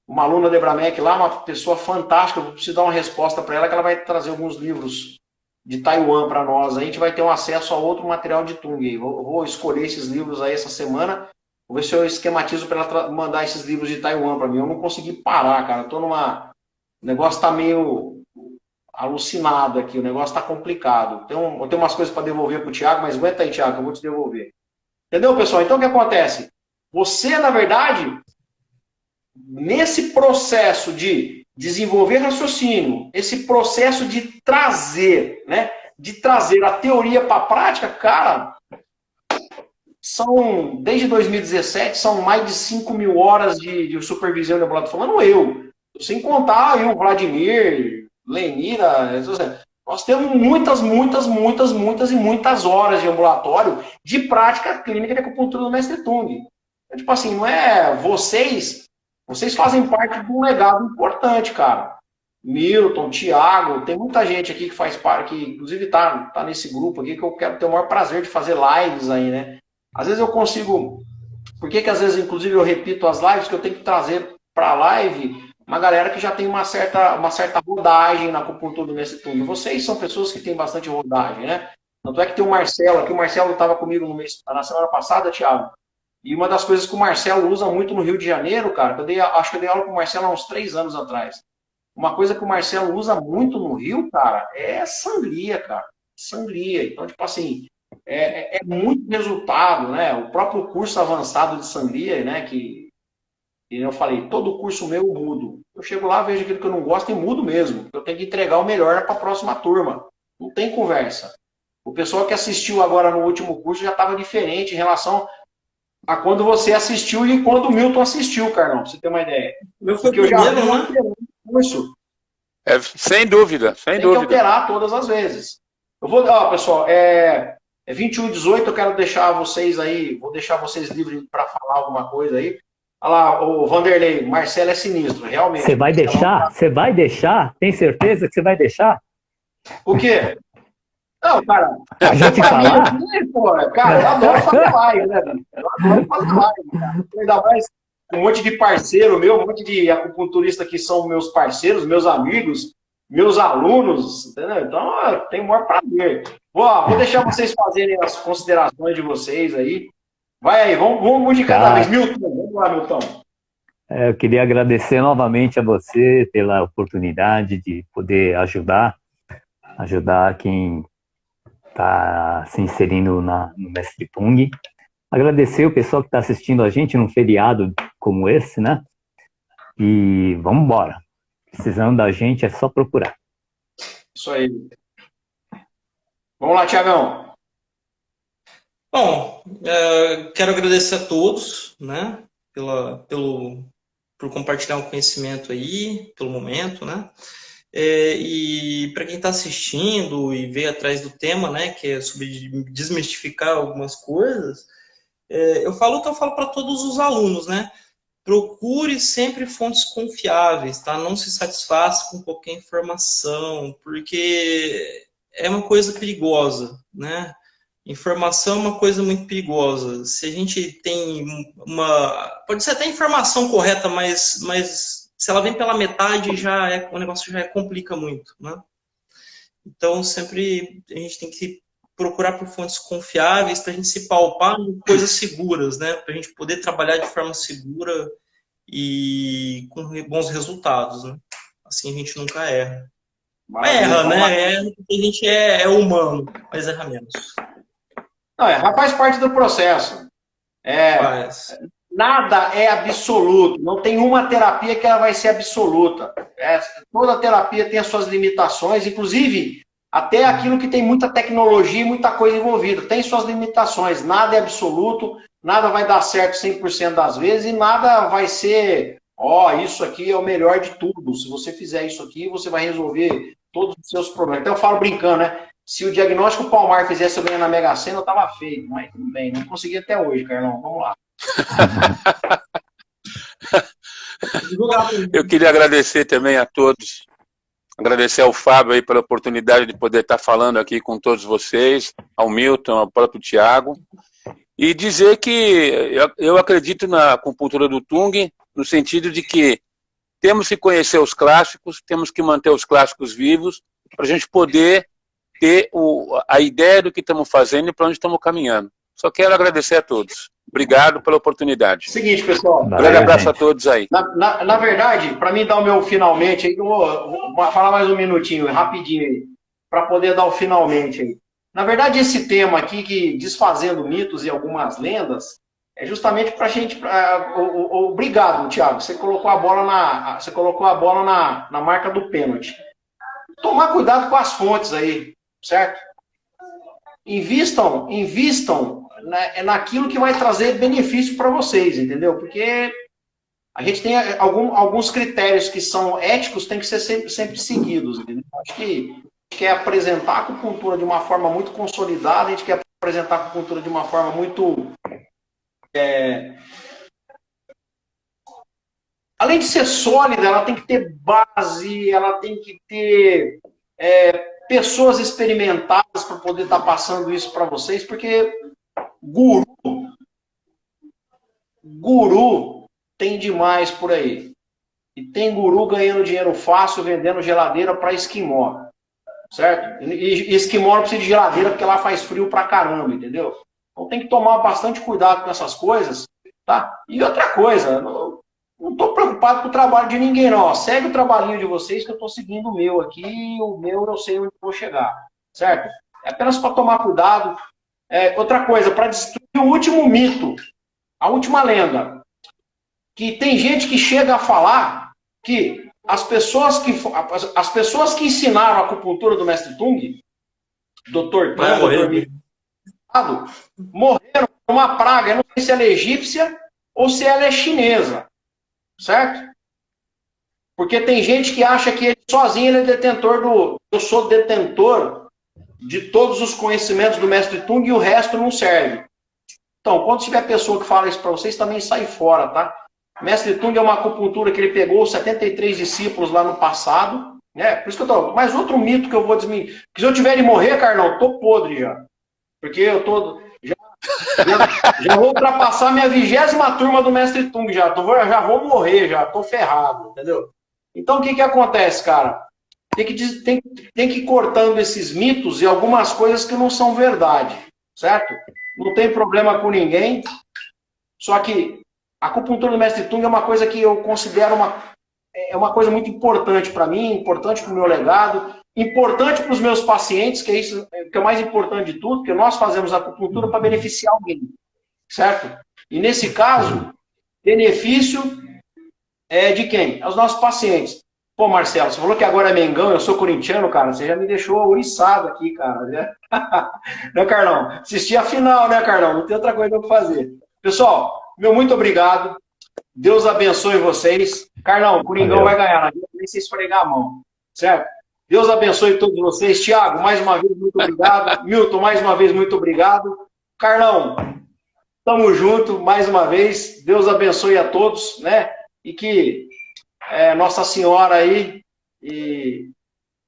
S1: uma aluna de Ebramec lá, uma pessoa fantástica, eu preciso dar uma resposta para ela, que ela vai trazer alguns livros de Taiwan para nós, a gente vai ter um acesso a outro material de Tung. Eu vou escolher esses livros aí essa semana, vou ver se eu esquematizo para ela mandar esses livros de Taiwan para mim. Eu não consegui parar, cara, o negócio tá meio alucinado aqui, o negócio tá complicado. Eu tenho umas coisas para devolver pro Thiago, mas aguenta aí, Thiago, eu vou te devolver. Entendeu, pessoal? Então, o que acontece? Você, na verdade, nesse processo de desenvolver raciocínio, esse processo de trazer, né? De trazer a teoria para a prática, cara, desde 2017, são mais de 5 mil horas de supervisão de ambulatório, falando eu, sem contar aí o Vladimir, Lenira, nós temos muitas horas de ambulatório de prática clínica de acupuntura do Mestre Tung. Então, tipo assim, não é vocês fazem parte de um legado importante, cara. Milton, Thiago, tem muita gente aqui que faz parte, que inclusive tá nesse grupo aqui, que eu quero ter o maior prazer de fazer lives aí, né? Às vezes eu consigo, por que às vezes, inclusive, eu repito as lives, que eu tenho que trazer para a live uma galera que já tem uma certa rodagem na acupuntura do Mestre Tung. Vocês são pessoas que têm bastante rodagem, né? Tanto é que tem o Marcelo aqui, o Marcelo estava comigo na semana passada, Thiago, e uma das coisas que o Marcelo usa muito no Rio de Janeiro, cara, acho que eu dei aula com o Marcelo há uns 3 anos atrás. Uma coisa que o Marcelo usa muito no Rio, cara, é sangria, cara. Sangria. Então, tipo assim, é muito resultado, né? O próprio curso avançado de sangria, né? Que eu falei, todo curso meu eu mudo. Eu chego lá, vejo aquilo que eu não gosto e mudo mesmo. Eu tenho que entregar o melhor para a próxima turma. Não tem conversa. O pessoal que assistiu agora no último curso já estava diferente em relação a quando você assistiu e quando o Milton assistiu, Carlão, pra você ter uma ideia.
S2: Porque eu já vi um
S1: curso.
S4: Sem dúvida, sem dúvida.
S1: Tem que alterar todas as vezes. Eu vou, pessoal, 21h18, eu quero deixar vocês aí, vou deixar vocês livres para falar alguma coisa aí. Olha lá, o Vanderlei, Marcelo é sinistro, realmente.
S3: Você vai deixar? Você vai deixar? Tem certeza que você vai deixar?
S1: O quê? Não, cara.
S3: A gente falar?
S1: Cara, eu adoro fazer live, né? Eu adoro fazer live, cara. Ainda mais um monte de parceiro meu, um monte de acupunturista que são meus parceiros, meus amigos, meus alunos, entendeu? Então, eu tenho o maior prazer. Vou deixar vocês fazerem as considerações de vocês aí. Vai aí, vamos de cada vez. Milton, vamos lá, Milton.
S3: Eu queria agradecer novamente a você pela oportunidade de poder ajudar quem está se inserindo no Mestre Tung. Agradecer o pessoal que está assistindo a gente num feriado como esse, né? E vamos embora. Precisando da gente, é só procurar.
S1: Isso aí. Vamos lá, Thiagão.
S2: Bom, quero agradecer a todos, né? Por compartilhar o conhecimento aí, pelo momento, né? E para quem está assistindo e veio atrás do tema, né? Que é sobre desmistificar algumas coisas, eu falo o que eu falo para todos os alunos, né? Procure sempre fontes confiáveis, tá? Não se satisfaça com qualquer informação, porque é uma coisa perigosa, né? Informação é uma coisa muito perigosa. Se a gente tem pode ser até informação correta, mas se ela vem pela metade, o negócio já complica muito, né? Então, sempre a gente tem que procurar por fontes confiáveis para a gente se palpar em coisas seguras, né? Para a gente poder trabalhar de forma segura e com bons resultados, né? Assim a gente nunca erra. Erra, né? A gente é humano, mas erra menos.
S1: Não, faz parte do processo. Nada é absoluto. Não tem uma terapia que ela vai ser absoluta. Toda terapia tem as suas limitações, inclusive até aquilo que tem muita tecnologia e muita coisa envolvida. Tem suas limitações. Nada é absoluto, nada vai dar certo 100% das vezes e nada vai ser, isso aqui é o melhor de tudo. Se você fizer isso aqui, você vai resolver todos os seus problemas. Então eu falo brincando, né? Se o diagnóstico Palmar fizesse eu ganhar na Mega Sena, eu tava feio. Mas tudo bem, não consegui até hoje, Carlão. Vamos lá.
S4: Eu queria agradecer também a todos. Agradecer ao Fábio aí pela oportunidade de poder estar falando aqui com todos vocês, ao Milton, ao próprio Thiago. E dizer que eu acredito na acupuntura do Tung, no sentido de que temos que conhecer os clássicos, temos que manter os clássicos vivos, para a gente poder ter a ideia do que estamos fazendo e para onde estamos caminhando. Só quero agradecer a todos. Obrigado pela oportunidade.
S1: Seguinte, pessoal.
S4: Grande abraço a todos aí.
S1: Na verdade, para mim dar o meu finalmente, aí, eu vou falar mais um minutinho, rapidinho aí, para poder dar o finalmente aí. Na verdade, esse tema aqui, que desfazendo mitos e algumas lendas, é justamente para a gente... Obrigado, Thiago. Você colocou a bola na marca do pênalti. Tomar cuidado com as fontes aí, certo? Invistam naquilo que vai trazer benefício para vocês, entendeu? Porque a gente tem alguns critérios que são éticos, tem que ser sempre seguidos, entendeu? Acho que a gente quer apresentar a acupuntura de uma forma muito consolidada, a gente quer apresentar a acupuntura de uma forma muito... Além de ser sólida, ela tem que ter base, ela tem que ter pessoas experimentadas para poder estar passando isso para vocês, porque guru tem demais por aí. E tem guru ganhando dinheiro fácil, vendendo geladeira para esquimó, certo? E esquimó não precisa de geladeira porque lá faz frio pra caramba, entendeu? Então tem que tomar bastante cuidado com essas coisas, tá? E outra coisa, não estou preocupado com o trabalho de ninguém, não. Segue o trabalhinho de vocês que eu estou seguindo o meu aqui, o meu eu sei onde vou chegar, certo? É apenas para tomar cuidado. Outra coisa, para destruir o último mito, a última lenda, que tem gente que chega a falar que as pessoas que ensinaram a acupuntura do Mestre Tung, Dr. Tung, morreram por uma praga, eu não sei se ela é egípcia ou se ela é chinesa. Certo? Porque tem gente que acha que ele sozinho ele é detentor eu sou detentor de todos os conhecimentos do Mestre Tung e o resto não serve. Então, quando tiver pessoa que fala isso para vocês, também sai fora, tá? Mestre Tung é uma acupuntura que ele pegou 73 discípulos lá no passado, né? Por isso que eu tô... Mas outro mito que eu vou desmentir, que se eu tiver de morrer, Carlão, eu tô podre já. Porque eu tô... Já vou ultrapassar minha 20ª turma do Mestre Tung, já vou morrer, já tô ferrado, entendeu? Então o que acontece, cara? Tem que ir cortando esses mitos e algumas coisas que não são verdade, certo? Não tem problema com ninguém, só que a acupuntura do Mestre Tung é uma coisa que eu considero uma coisa muito importante para mim, importante para o meu legado, importante para os meus pacientes, que é isso que é o mais importante de tudo, porque nós fazemos acupuntura para beneficiar alguém, certo? E nesse caso, benefício é de quem? É os nossos pacientes. Pô, Marcelo, você falou que agora é Mengão, eu sou corintiano, cara, você já me deixou ouriçado aqui, cara, né? Né, Carlão? Assisti a final, né, Carlão? Não tem outra coisa para fazer. Pessoal, meu muito obrigado. Deus abençoe vocês. Carlão, o Coringão vai ganhar, não adianta nem se esfregar a mão, certo? Deus abençoe todos vocês. Thiago, mais uma vez, muito obrigado. Milton, mais uma vez, muito obrigado. Carlão, tamo junto, mais uma vez. Deus abençoe a todos, né? E que Nossa Senhora aí e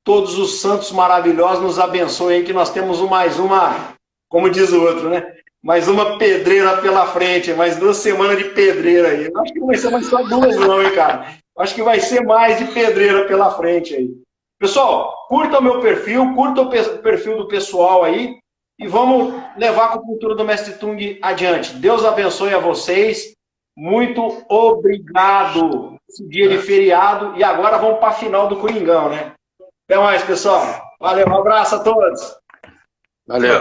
S1: todos os santos maravilhosos nos abençoem aí, que nós temos mais uma, como diz o outro, né? Mais uma pedreira pela frente, mais 2 semanas de pedreira aí. Eu acho que não vai ser mais só 2 não, hein, cara? Eu acho que vai ser mais de pedreira pela frente aí. Pessoal, curta o meu perfil, curta o perfil do pessoal aí e vamos levar a acupuntura do Mestre Tung adiante. Deus abençoe a vocês. Muito obrigado. Esse dia de feriado e agora vamos para a final do Coringão, né? Até mais, pessoal. Valeu, um abraço a todos.
S4: Valeu.